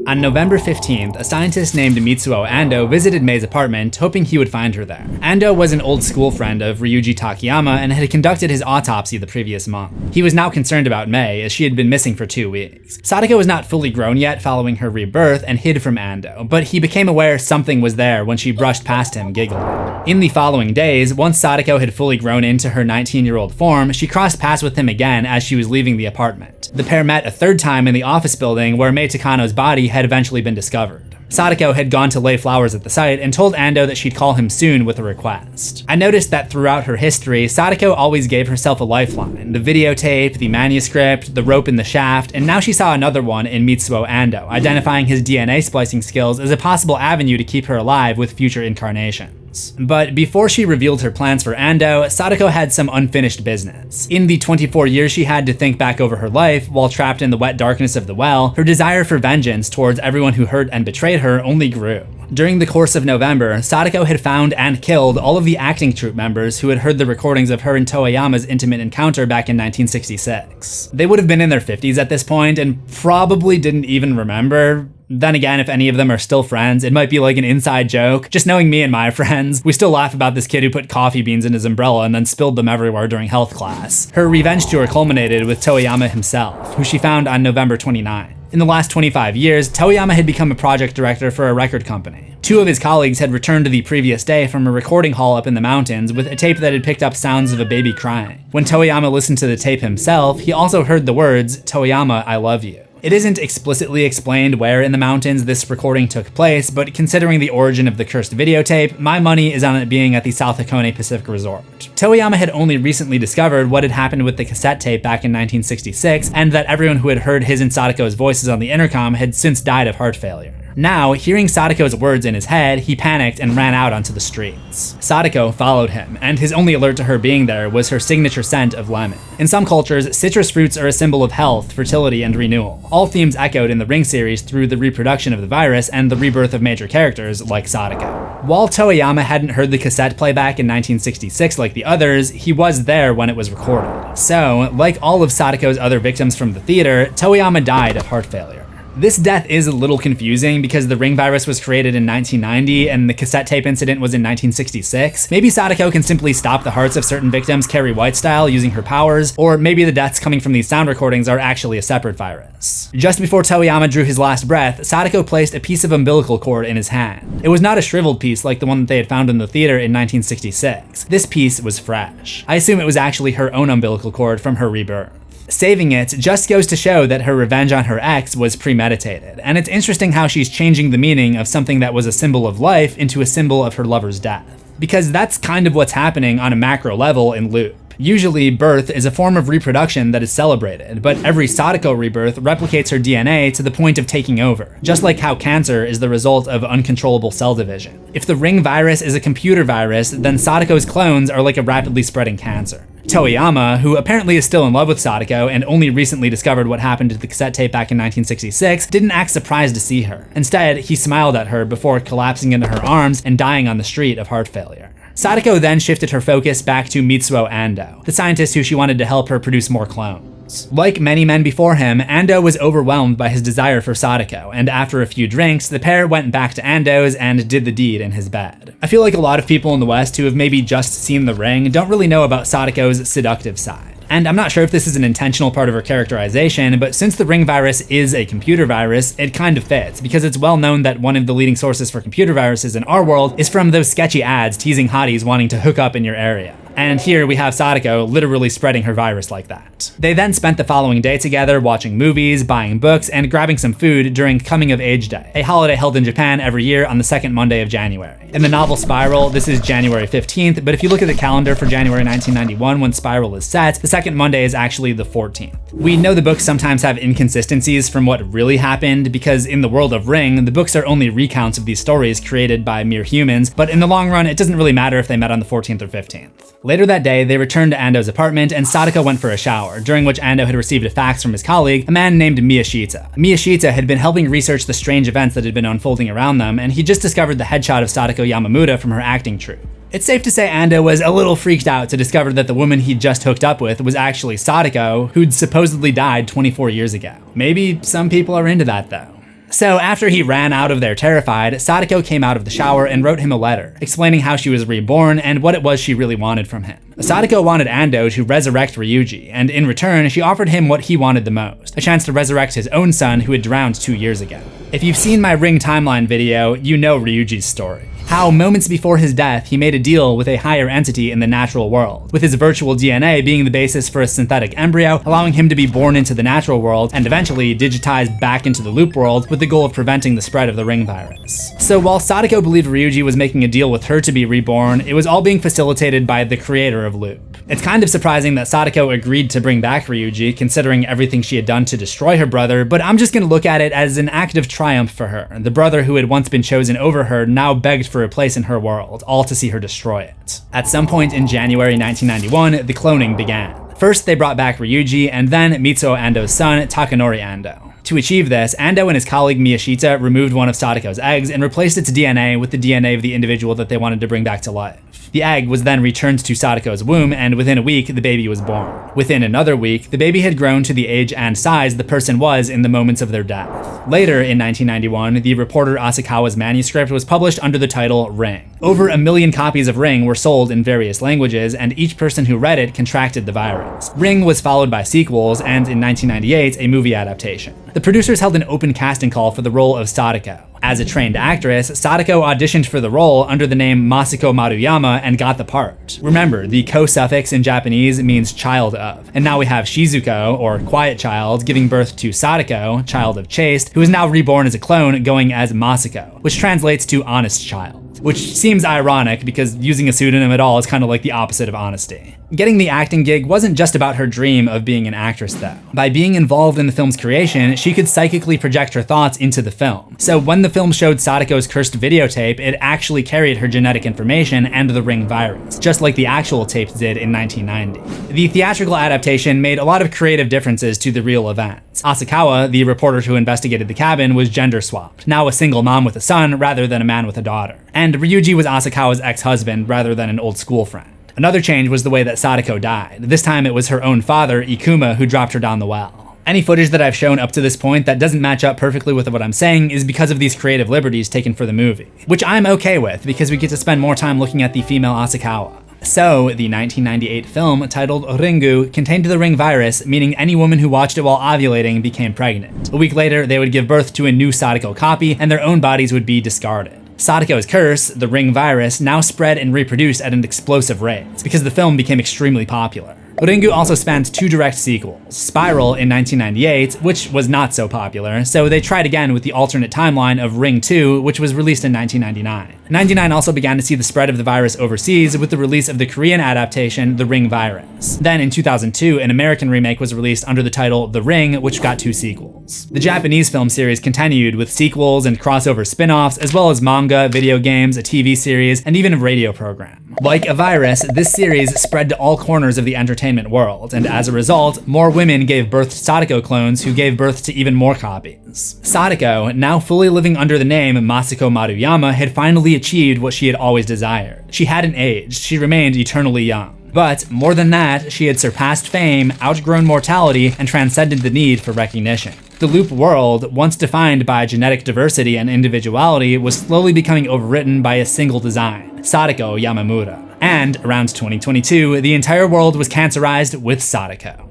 On November 15th, a scientist named Mitsuo Ando visited Mei's apartment, hoping he would find her there. Ando was an old school friend of Ryuji Takayama and had conducted his autopsy the previous month. He was now concerned about Mei, as she had been missing for 2 weeks. Sadako was not fully grown yet following her rebirth and hid from Ando, but he became aware something was there when she brushed past him, giggling. In the following days, once Sadako had fully grown into her 19-year-old form, she crossed paths with him again as she was leaving the apartment. The pair met a third time in the office building where Mei Takano's body had eventually been discovered. Sadako had gone to lay flowers at the site and told Ando that she'd call him soon with a request. I noticed that throughout her history, Sadako always gave herself a lifeline. The videotape, the manuscript, the rope in the shaft, and now she saw another one in Mitsuo Ando, identifying his DNA splicing skills as a possible avenue to keep her alive with future incarnations. But before she revealed her plans for Ando, Sadako had some unfinished business. In the 24 years she had to think back over her life while trapped in the wet darkness of the well, her desire for vengeance towards everyone who hurt and betrayed her only grew. During the course of November, Sadako had found and killed all of the acting troupe members who had heard the recordings of her and Toeyama's intimate encounter back in 1966. They would have been in their 50s at this point and probably didn't even remember. Then again, if any of them are still friends, it might be like an inside joke. Just knowing me and my friends, we still laugh about this kid who put coffee beans in his umbrella and then spilled them everywhere during health class. Her revenge tour culminated with Toeyama himself, who she found on November 29th. In the last 25 years, Toyama had become a project director for a record company. Two of his colleagues had returned the previous day from a recording hall up in the mountains with a tape that had picked up sounds of a baby crying. When Toyama listened to the tape himself, he also heard the words, "Toyama, I love you." It isn't explicitly explained where in the mountains this recording took place, but considering the origin of the cursed videotape, my money is on it being at the South Hakone Pacific Resort. Toyama had only recently discovered what had happened with the cassette tape back in 1966, and that everyone who had heard his and Sadako's voices on the intercom had since died of heart failure. Now, hearing Sadako's words in his head, he panicked and ran out onto the streets. Sadako followed him, and his only alert to her being there was her signature scent of lemon. In some cultures, citrus fruits are a symbol of health, fertility, and renewal, all themes echoed in the Ring series through the reproduction of the virus and the rebirth of major characters like Sadako. While Toyama hadn't heard the cassette playback in 1966 like the others, he was there when it was recorded. So, like all of Sadako's other victims from the theater, Toyama died of heart failure. This death is a little confusing because the Ring virus was created in 1990 and the cassette tape incident was in 1966. Maybe Sadako can simply stop the hearts of certain victims Carrie White style using her powers, or maybe the deaths coming from these sound recordings are actually a separate virus. Just before Toyama drew his last breath, Sadako placed a piece of umbilical cord in his hand. It was not a shriveled piece like the one that they had found in the theater in 1966. This piece was fresh. I assume it was actually her own umbilical cord from her rebirth. Saving it just goes to show that her revenge on her ex was premeditated, and it's interesting how she's changing the meaning of something that was a symbol of life into a symbol of her lover's death. Because that's kind of what's happening on a macro level in Loop. Usually, birth is a form of reproduction that is celebrated, but every Sadako rebirth replicates her DNA to the point of taking over, just like how cancer is the result of uncontrollable cell division. If the Ring virus is a computer virus, then Sadako's clones are like a rapidly spreading cancer. Toyama, who apparently is still in love with Sadako and only recently discovered what happened to the cassette tape back in 1966, didn't act surprised to see her. Instead, he smiled at her before collapsing into her arms and dying on the street of heart failure. Sadako then shifted her focus back to Mitsuo Ando, the scientist who she wanted to help her produce more clones. Like many men before him, Ando was overwhelmed by his desire for Sadako, and after a few drinks, the pair went back to Ando's and did the deed in his bed. I feel like a lot of people in the West who have maybe just seen The Ring don't really know about Sadako's seductive side. And I'm not sure if this is an intentional part of her characterization, but since the Ring virus is a computer virus, it kind of fits, because it's well known that one of the leading sources for computer viruses in our world is from those sketchy ads teasing hotties wanting to hook up in your area. And here we have Sadako literally spreading her virus like that. They then spent the following day together watching movies, buying books, and grabbing some food during Coming of Age Day, a holiday held in Japan every year on the second Monday of January. In the novel Spiral, this is January 15th, but if you look at the calendar for January 1991 when Spiral is set, the second Monday is actually the 14th. We know the books sometimes have inconsistencies from what really happened, because in the world of Ring, the books are only recounts of these stories created by mere humans, but in the long run, it doesn't really matter if they met on the 14th or 15th. Later that day, they returned to Ando's apartment and Sadako went for a shower, during which Ando had received a fax from his colleague, a man named Miyashita. Miyashita had been helping research the strange events that had been unfolding around them, and he just discovered the headshot of Sadako Yamamura from her acting troupe. It's safe to say Ando was a little freaked out to discover that the woman he'd just hooked up with was actually Sadako, who'd supposedly died 24 years ago. Maybe some people are into that though. So after he ran out of there terrified, Sadako came out of the shower and wrote him a letter, explaining how she was reborn and what it was she really wanted from him. Sadako wanted Ando to resurrect Ryuji, and in return, she offered him what he wanted the most, a chance to resurrect his own son who had drowned 2 years ago. If you've seen my Ring timeline video, you know Ryuji's story. How moments before his death, he made a deal with a higher entity in the natural world, with his virtual DNA being the basis for a synthetic embryo, allowing him to be born into the natural world and eventually digitized back into the Loop world with the goal of preventing the spread of the Ring virus. So while Sadako believed Ryuji was making a deal with her to be reborn, it was all being facilitated by the creator of Loop. It's kind of surprising that Sadako agreed to bring back Ryuji, considering everything she had done to destroy her brother, but I'm just gonna look at it as an act of triumph for her. The brother who had once been chosen over her now begged for a place in her world, all to see her destroy it. At some point in January 1991, the cloning began. First, they brought back Ryuji, and then Mitsuo Ando's son, Takanori Ando. To achieve this, Ando and his colleague Miyashita removed one of Sadako's eggs and replaced its DNA with the DNA of the individual that they wanted to bring back to life. The egg was then returned to Sadako's womb, and within a week, the baby was born. Within another week, the baby had grown to the age and size the person was in the moments of their death. Later in 1991, the reporter Asakawa's manuscript was published under the title Ring. Over 1 million copies of Ring were sold in various languages, and each person who read it contracted the virus. Ring was followed by sequels, and in 1998, a movie adaptation. The producers held an open casting call for the role of Sadako. As a trained actress, Sadako auditioned for the role under the name Masako Maruyama and got the part. Remember, the ko suffix in Japanese means child of, and now we have Shizuko, or quiet child, giving birth to Sadako, child of chaste, who is now reborn as a clone going as Masako, which translates to honest child. Which seems ironic because using a pseudonym at all is kind of like the opposite of honesty. Getting the acting gig wasn't just about her dream of being an actress though. By being involved in the film's creation, she could psychically project her thoughts into the film. So when the film showed Sadako's cursed videotape, it actually carried her genetic information and the ring virus, just like the actual tapes did in 1990. The theatrical adaptation made a lot of creative differences to the real events. Asakawa, the reporter who investigated the cabin, was gender swapped, now a single mom with a son rather than a man with a daughter. And Ryuji was Asakawa's ex-husband rather than an old school friend. Another change was the way that Sadako died. This time it was her own father, Ikuma, who dropped her down the well. Any footage that I've shown up to this point that doesn't match up perfectly with what I'm saying is because of these creative liberties taken for the movie, which I'm okay with because we get to spend more time looking at the female Asakawa. So, the 1998 film, titled Ringu, contained the ring virus, meaning any woman who watched it while ovulating became pregnant. A week later, they would give birth to a new Sadako copy, and their own bodies would be discarded. Sadako's curse, the ring virus, now spread and reproduced at an explosive rate, because the film became extremely popular. Ringu also spanned 2 direct sequels, Spiral in 1998, which was not so popular, so they tried again with the alternate timeline of Ring 2, which was released in 1999. 99 also began to see the spread of the virus overseas with the release of the Korean adaptation, The Ring Virus. Then in 2002, an American remake was released under the title The Ring, which got 2 sequels. The Japanese film series continued with sequels and crossover spin-offs, as well as manga, video games, a TV series, and even a radio program. Like a virus, this series spread to all corners of the entertainment world, and as a result, more women gave birth to Sadako clones who gave birth to even more copies. Sadako, now fully living under the name Masako Maruyama, had finally achieved what she had always desired. She hadn't aged, she remained eternally young. But more than that, she had surpassed fame, outgrown mortality, and transcended the need for recognition. The loop world, once defined by genetic diversity and individuality, was slowly becoming overwritten by a single design, Sadako Yamamura. And around 2022, the entire world was cancerized with Sadako.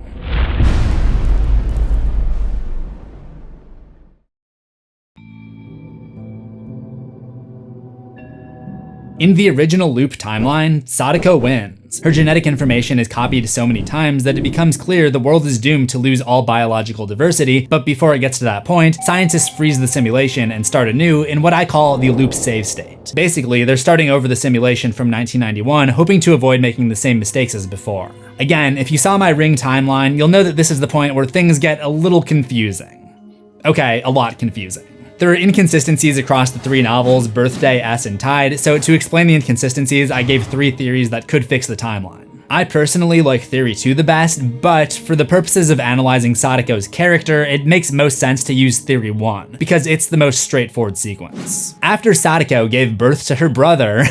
In the original loop timeline, Sadako wins. Her genetic information is copied so many times that it becomes clear the world is doomed to lose all biological diversity, but before it gets to that point, scientists freeze the simulation and start anew in what I call the loop save state. Basically, they're starting over the simulation from 1991, hoping to avoid making the same mistakes as before. Again, if you saw my Ring timeline, you'll know that this is the point where things get a little confusing. Okay, a lot confusing. There are inconsistencies across the 3 novels, Birthday, S, and Tide, so to explain the inconsistencies, I gave 3 theories that could fix the timeline. I personally like theory 2 the best, but for the purposes of analyzing Sadako's character, it makes most sense to use theory 1, because it's the most straightforward sequence. After Sadako gave birth to her brother,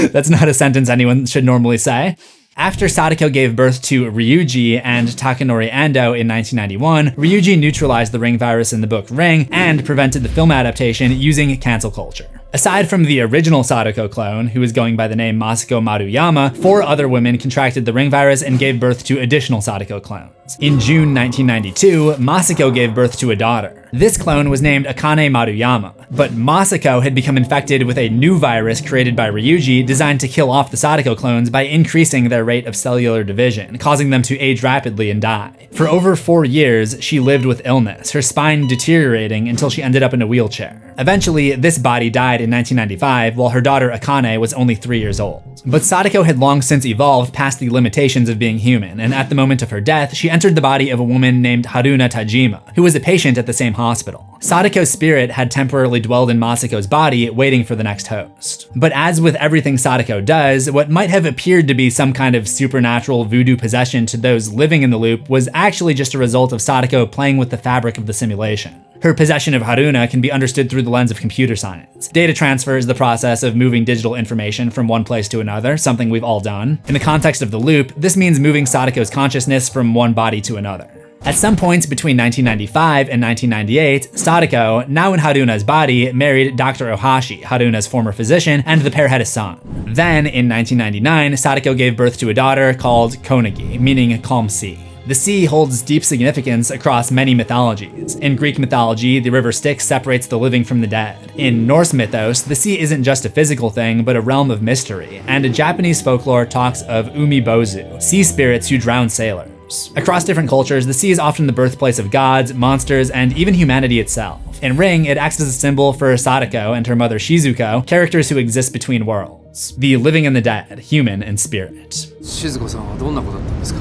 that's not a sentence anyone should normally say. After Sadako gave birth to Ryuji and Takanori Ando in 1991, Ryuji neutralized the ring virus in the book Ring and prevented the film adaptation using cancel culture. Aside from the original Sadako clone, who was going by the name Masako Maruyama, 4 other women contracted the ring virus and gave birth to additional Sadako clones. In June 1992, Masako gave birth to a daughter. This clone was named Akane Maruyama, but Masako had become infected with a new virus created by Ryuji designed to kill off the Sadako clones by increasing their rate of cellular division, causing them to age rapidly and die. For over 4 years, she lived with illness, her spine deteriorating until she ended up in a wheelchair. Eventually, this body died in 1995, while her daughter Akane was only 3 years old. But Sadako had long since evolved past the limitations of being human, and at the moment of her death, she entered the body of a woman named Haruna Tajima, who was a patient at the same hospital. Sadako's spirit had temporarily dwelled in Masako's body, waiting for the next host. But as with everything Sadako does, what might have appeared to be some kind of supernatural voodoo possession to those living in the loop was actually just a result of Sadako playing with the fabric of the simulation. Her possession of Haruna can be understood through the lens of computer science. Data transfer is the process of moving digital information from one place to another, something we've all done. In the context of the loop, this means moving Sadako's consciousness from one body to another. At some points between 1995 and 1998, Sadako, now in Haruna's body, married Dr. Ohashi, Haruna's former physician, and the pair had a son. Then, in 1999, Sadako gave birth to a daughter called Konagi, meaning calm sea. The sea holds deep significance across many mythologies. In Greek mythology, the river Styx separates the living from the dead. In Norse mythos, the sea isn't just a physical thing, but a realm of mystery, and Japanese folklore talks of umibozu, sea spirits who drown sailors. Across different cultures, the sea is often the birthplace of gods, monsters, and even humanity itself. In Ring, it acts as a symbol for Sadako and her mother Shizuko, characters who exist between worlds. The living and the dead, human and spirit. Shizuko さんはどんな子だったんですか?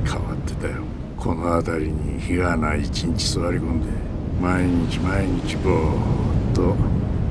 変わってたよ。この辺りに日がない一日座り込んで、毎日ぼーっと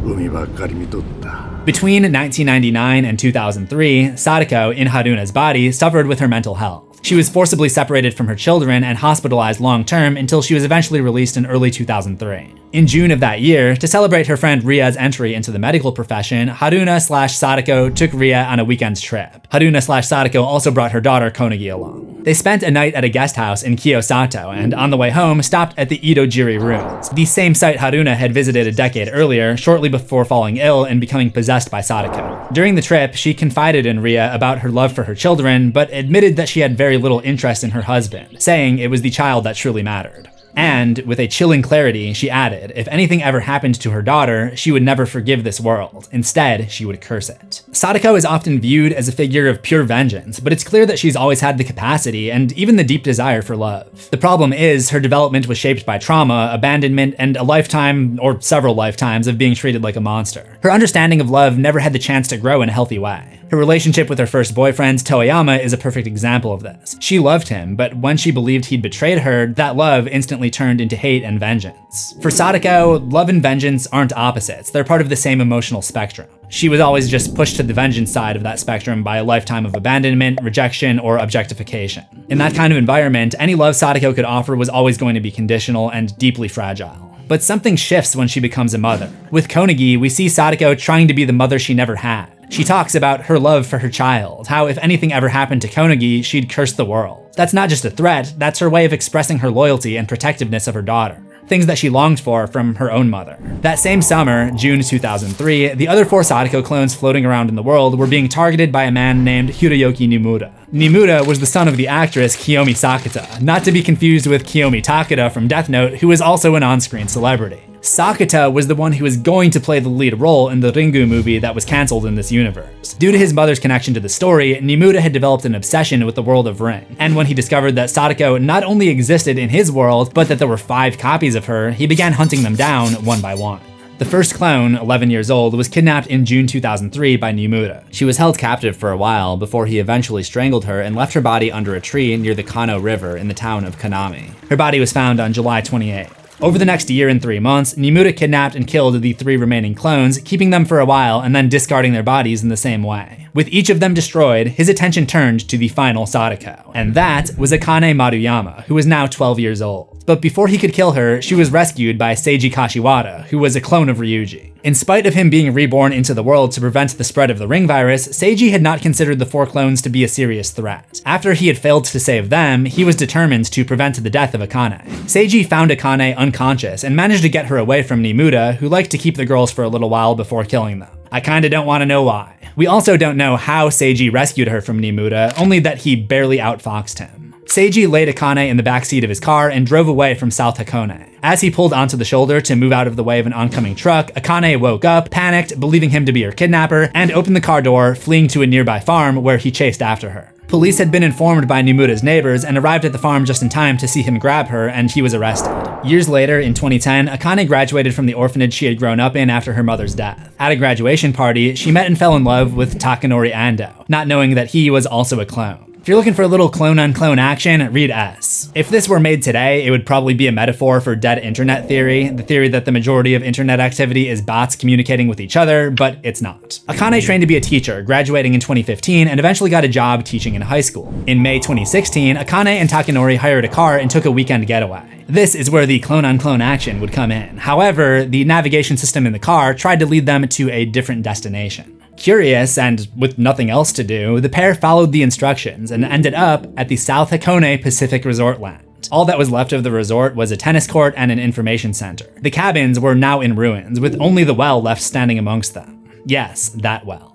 海ばっかり見とった。Between 1999 and 2003, Sadako, in Haruna's body, suffered with her mental health. She was forcibly separated from her children and hospitalized long-term until she was eventually released in early 2003. In June of that year, to celebrate her friend Ria's entry into the medical profession, Haruna/Sadako took Ria on a weekend trip. Haruna/Sadako also brought her daughter Konagi along. They spent a night at a guest house in Kiyosato, and on the way home, stopped at the Idojiri ruins, the same site Haruna had visited a decade earlier, shortly before falling ill and becoming possessed by Sadako. During the trip, she confided in Ria about her love for her children, but admitted that she had very little interest in her husband, saying it was the child that truly mattered. And, with a chilling clarity, she added, if anything ever happened to her daughter, she would never forgive this world. Instead, she would curse it. Sadako is often viewed as a figure of pure vengeance, but it's clear that she's always had the capacity and even the deep desire for love. The problem is, her development was shaped by trauma, abandonment, and a lifetime, or several lifetimes, of being treated like a monster. Her understanding of love never had the chance to grow in a healthy way. Her relationship with her first boyfriend, Toyama, is a perfect example of this. She loved him, but when she believed he'd betrayed her, that love instantly turned into hate and vengeance. For Sadako, love and vengeance aren't opposites, they're part of the same emotional spectrum. She was always just pushed to the vengeance side of that spectrum by a lifetime of abandonment, rejection, or objectification. In that kind of environment, any love Sadako could offer was always going to be conditional and deeply fragile. But something shifts when she becomes a mother. With Konagi, we see Sadako trying to be the mother she never had. She talks about her love for her child, how if anything ever happened to Konagi, she'd curse the world. That's not just a threat, that's her way of expressing her loyalty and protectiveness of her daughter. Things that she longed for from her own mother. That same summer, June 2003, the other 4 Sadako clones floating around in the world were being targeted by a man named Hiroyuki Nimura. Nimura was the son of the actress Kiyomi Sakata, not to be confused with Kiyomi Takeda from Death Note, who is also an on-screen celebrity. Sakata was the one who was going to play the lead role in the Ringu movie that was cancelled in this universe. Due to his mother's connection to the story, Nimura had developed an obsession with the world of Ring, and when he discovered that Sadako not only existed in his world, but that there were 5 copies of her, he began hunting them down one by one. The first clone, 11 years old, was kidnapped in June 2003 by Nimura. She was held captive for a while before he eventually strangled her and left her body under a tree near the Kano River in the town of Kanami. Her body was found on July 28th. Over the next year and 3 months, Nimura kidnapped and killed the 3 remaining clones, keeping them for a while and then discarding their bodies in the same way. With each of them destroyed, his attention turned to the final Sadako, and that was Akane Maruyama, who was now 12 years old. But before he could kill her, she was rescued by Seiji Kashiwara, who was a clone of Ryuji. In spite of him being reborn into the world to prevent the spread of the ring virus, Seiji had not considered the 4 clones to be a serious threat. After he had failed to save them, he was determined to prevent the death of Akane. Seiji found Akane unconscious and managed to get her away from Nimura, who liked to keep the girls for a little while before killing them. I kinda don't wanna know why. We also don't know how Seiji rescued her from Nimura, only that he barely outfoxed him. Seiji laid Akane in the backseat of his car and drove away from South Hakone. As he pulled onto the shoulder to move out of the way of an oncoming truck, Akane woke up, panicked, believing him to be her kidnapper, and opened the car door, fleeing to a nearby farm where he chased after her. Police had been informed by Nimura's neighbors and arrived at the farm just in time to see him grab her, and he was arrested. Years later, in 2010, Akane graduated from the orphanage she had grown up in after her mother's death. At a graduation party, she met and fell in love with Takanori Ando, not knowing that he was also a clone. If you're looking for a little clone-on-clone action, read S. If this were made today, it would probably be a metaphor for dead internet theory, the theory that the majority of internet activity is bots communicating with each other, but it's not. Akane trained to be a teacher, graduating in 2015, and eventually got a job teaching in high school. In May 2016, Akane and Takanori hired a car and took a weekend getaway. This is where the clone-on-clone action would come in. However, the navigation system in the car tried to lead them to a different destination. Curious, and with nothing else to do, the pair followed the instructions and ended up at the South Hakone Pacific Resort Land. All that was left of the resort was a tennis court and an information center. The cabins were now in ruins, with only the well left standing amongst them. Yes, that well.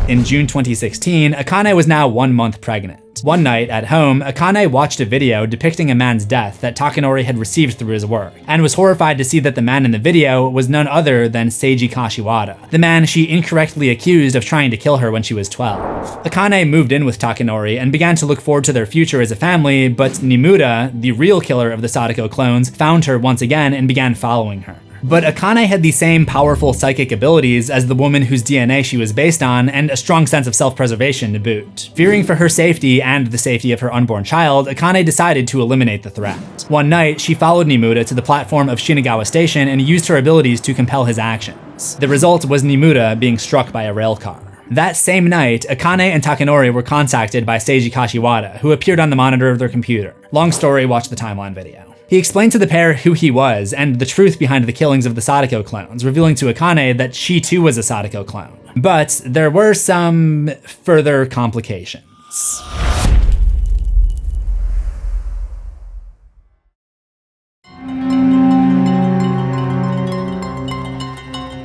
In June 2016, Akane was now 1 month pregnant. One night, at home, Akane watched a video depicting a man's death that Takanori had received through his work, and was horrified to see that the man in the video was none other than Seiji Kashiwada, the man she incorrectly accused of trying to kill her when she was 12. Akane moved in with Takanori and began to look forward to their future as a family, but Nimura, the real killer of the Sadako clones, found her once again and began following her. But Akane had the same powerful psychic abilities as the woman whose DNA she was based on, and a strong sense of self-preservation to boot. Fearing for her safety and the safety of her unborn child, Akane decided to eliminate the threat. One night, she followed Nimura to the platform of Shinagawa Station and used her abilities to compel his actions. The result was Nimura being struck by a railcar. That same night, Akane and Takanori were contacted by Seiji Kashiwada, who appeared on the monitor of their computer. Long story, watch the timeline video. He explained to the pair who he was and the truth behind the killings of the Sadako clones, revealing to Akane that she too was a Sadako clone. But there were some further complications.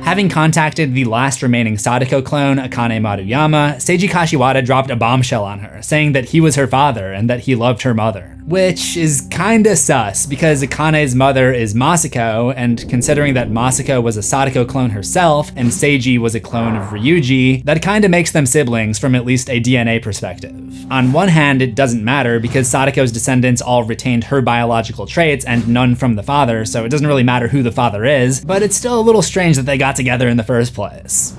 Having contacted the last remaining Sadako clone, Akane Maruyama, Seiji Kashiwada dropped a bombshell on her, saying that he was her father and that he loved her mother. Which is kinda sus, because Akane's mother is Masako, and considering that Masako was a Sadako clone herself, and Seiji was a clone of Ryuji, that kinda makes them siblings from at least a DNA perspective. On one hand, it doesn't matter, because Sadako's descendants all retained her biological traits and none from the father, so it doesn't really matter who the father is, but it's still a little strange that they got together in the first place.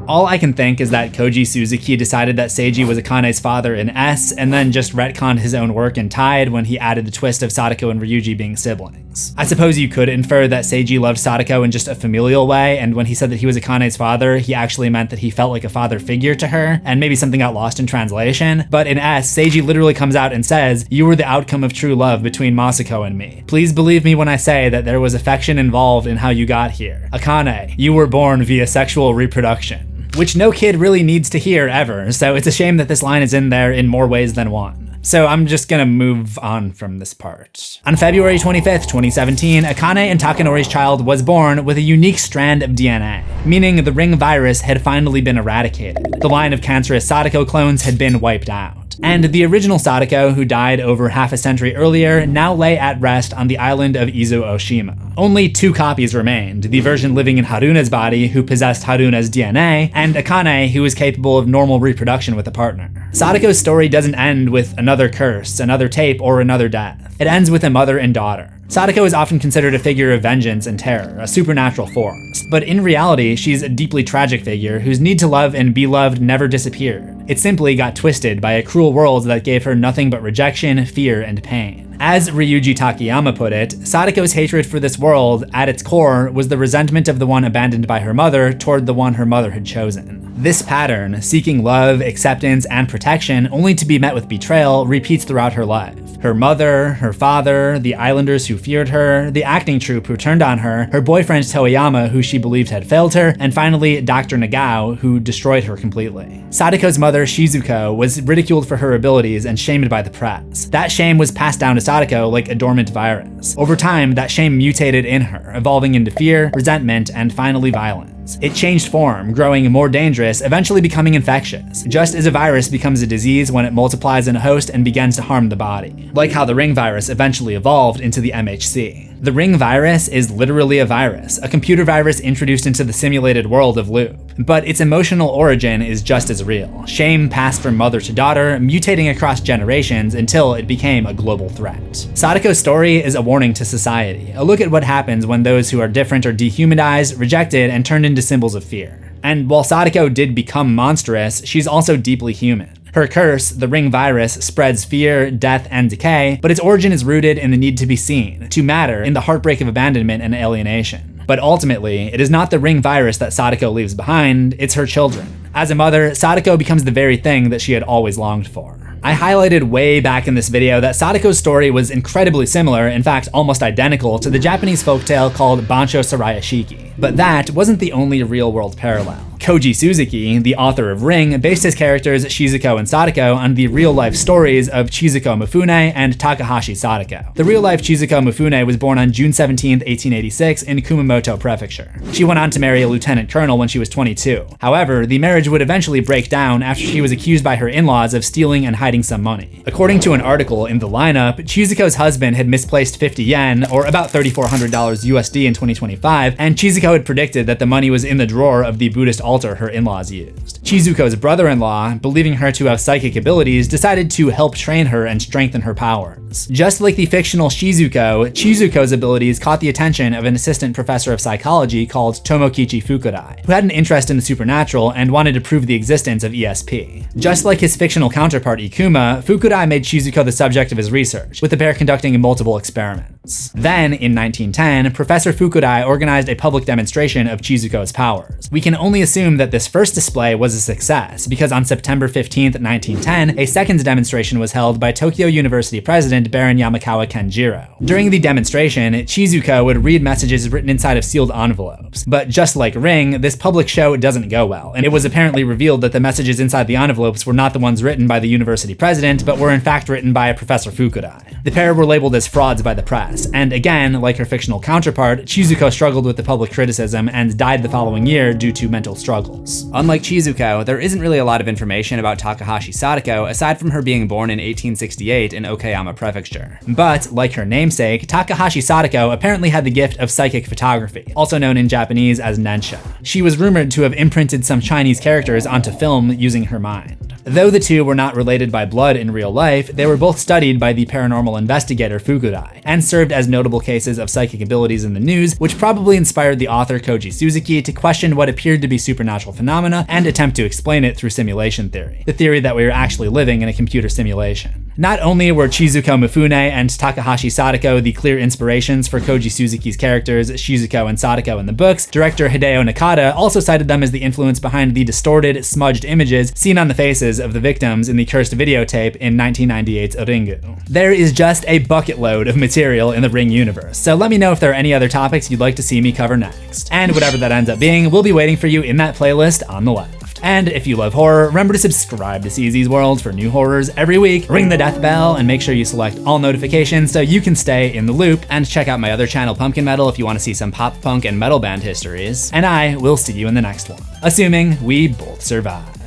All I can think is that Koji Suzuki decided that Seiji was Akane's father in S, and then just retconned his own work in Tide when he added the twist of Sadako and Ryuji being siblings. I suppose you could infer that Seiji loved Sadako in just a familial way, and when he said that he was Akane's father, he actually meant that he felt like a father figure to her, and maybe something got lost in translation. But in S, Seiji literally comes out and says, "You were the outcome of true love between Masako and me. Please believe me when I say that there was affection involved in how you got here. Akane, you were born via sexual reproduction." Which no kid really needs to hear ever, so it's a shame that this line is in there in more ways than one. So I'm just gonna move on from this part. On February 25th, 2017, Akane and Takanori's child was born with a unique strand of DNA, meaning the ring virus had finally been eradicated. The line of cancerous Sadako clones had been wiped out. And the original Sadako, who died over half a century earlier, now lay at rest on the island of Izu Oshima. Only 2 copies remained, the version living in Haruna's body, who possessed Haruna's DNA, and Akane, who was capable of normal reproduction with a partner. Sadako's story doesn't end with another curse, another tape, or another death. It ends with a mother and daughter. Sadako is often considered a figure of vengeance and terror, a supernatural force. But in reality, she's a deeply tragic figure whose need to love and be loved never disappeared. It simply got twisted by a cruel world that gave her nothing but rejection, fear, and pain. As Ryuji Takayama put it, Sadako's hatred for this world, at its core, was the resentment of the one abandoned by her mother toward the one her mother had chosen. This pattern, seeking love, acceptance, and protection only to be met with betrayal, repeats throughout her life. Her mother, her father, the islanders who feared her, the acting troupe who turned on her boyfriend Toyama who she believed had failed her, and finally Dr. Nagao who destroyed her completely. Sadako's mother Shizuko was ridiculed for her abilities and shamed by the press. That shame was passed down to Sadako like a dormant virus. Over time, that shame mutated in her, evolving into fear, resentment, and finally violence. It changed form, growing more dangerous, eventually becoming infectious, just as a virus becomes a disease when it multiplies in a host and begins to harm the body. Like how the ring virus eventually evolved into the MHC. The ring virus is literally a virus, a computer virus introduced into the simulated world of Loop. But its emotional origin is just as real. Shame passed from mother to daughter, mutating across generations until it became a global threat. Sadako's story is a warning to society, a look at what happens when those who are different are dehumanized, rejected, and turned into symbols of fear. And while Sadako did become monstrous, she's also deeply human. Her curse, the ring virus, spreads fear, death, and decay, but its origin is rooted in the need to be seen, to matter, in the heartbreak of abandonment and alienation. But ultimately, it is not the ring virus that Sadako leaves behind, it's her children. As a mother, Sadako becomes the very thing that she had always longed for. I highlighted way back in this video that Sadako's story was incredibly similar, in fact almost identical, to the Japanese folktale called Bancho Sarayashiki. But that wasn't the only real-world parallel. Koji Suzuki, the author of Ring, based his characters Shizuko and Sadako on the real-life stories of Shizuko Mifune and Takahashi Sadako. The real-life Shizuko Mifune was born on June 17, 1886 in Kumamoto Prefecture. She went on to marry a lieutenant colonel when she was 22. However, the marriage would eventually break down after she was accused by her in-laws of stealing and hiding some money. According to an article in the lineup, Shizuko's husband had misplaced 50 yen, or about $3,400 USD in 2025, and Shizuko had predicted that the money was in the drawer of the Buddhist altar her in-laws used. Shizuko's brother-in-law, believing her to have psychic abilities, decided to help train her and strengthen her powers. Just like the fictional Shizuko, Chizuko's abilities caught the attention of an assistant professor of psychology called Tomokichi Fukurai, who had an interest in the supernatural and wanted to prove the existence of ESP. Just like his fictional counterpart Ikuma, Fukurai made Shizuko the subject of his research, with the pair conducting multiple experiments. Then, in 1910, Professor Fukurai organized a public demonstration of Chizuko's powers. We can only assume that this first display was a success, because on September 15, 1910, a second demonstration was held by Tokyo University president Baron Yamakawa Kenjiro. During the demonstration, Shizuko would read messages written inside of sealed envelopes. But just like Ring, this public show doesn't go well, and it was apparently revealed that the messages inside the envelopes were not the ones written by the university president, but were in fact written by Professor Fukurai. The pair were labeled as frauds by the press, and again, like her fictional counterpart, Shizuko struggled with the public criticism and died the following year due to mental struggles. Unlike Shizuko, there isn't really a lot of information about Takahashi Sadako aside from her being born in 1868 in Okayama Prefecture. But, like her namesake, Takahashi Sadako apparently had the gift of psychic photography, also known in Japanese as nensha. She was rumored to have imprinted some Chinese characters onto film using her mind. Though the two were not related by blood in real life, they were both studied by the paranormal investigator Fukurai, and served as notable cases of psychic abilities in the news, which probably inspired the author Koji Suzuki to question what appeared to be supernatural phenomena and attempt to explain it through simulation theory, the theory that we were actually living in a computer simulation. Not only were Chizuko Mifune and Takahashi Sadako the clear inspirations for Koji Suzuki's characters Shizuko and Sadako in the books, director Hideo Nakata also cited them as the influence behind the distorted, smudged images seen on the faces of the victims in the cursed videotape in 1998's Ringu. There is just a bucket load of material in the Ring universe, so let me know if there are any other topics you'd like to see me cover next. And whatever that ends up being, will be waiting for you in that playlist on the left. And if you love horror, remember to subscribe to CZsWorld for new horrors every week, ring the death bell, and make sure you select all notifications so you can stay in the loop, and check out my other channel Pumpkin Metal if you want to see some pop punk and metal band histories, and I will see you in the next one, assuming we both survive.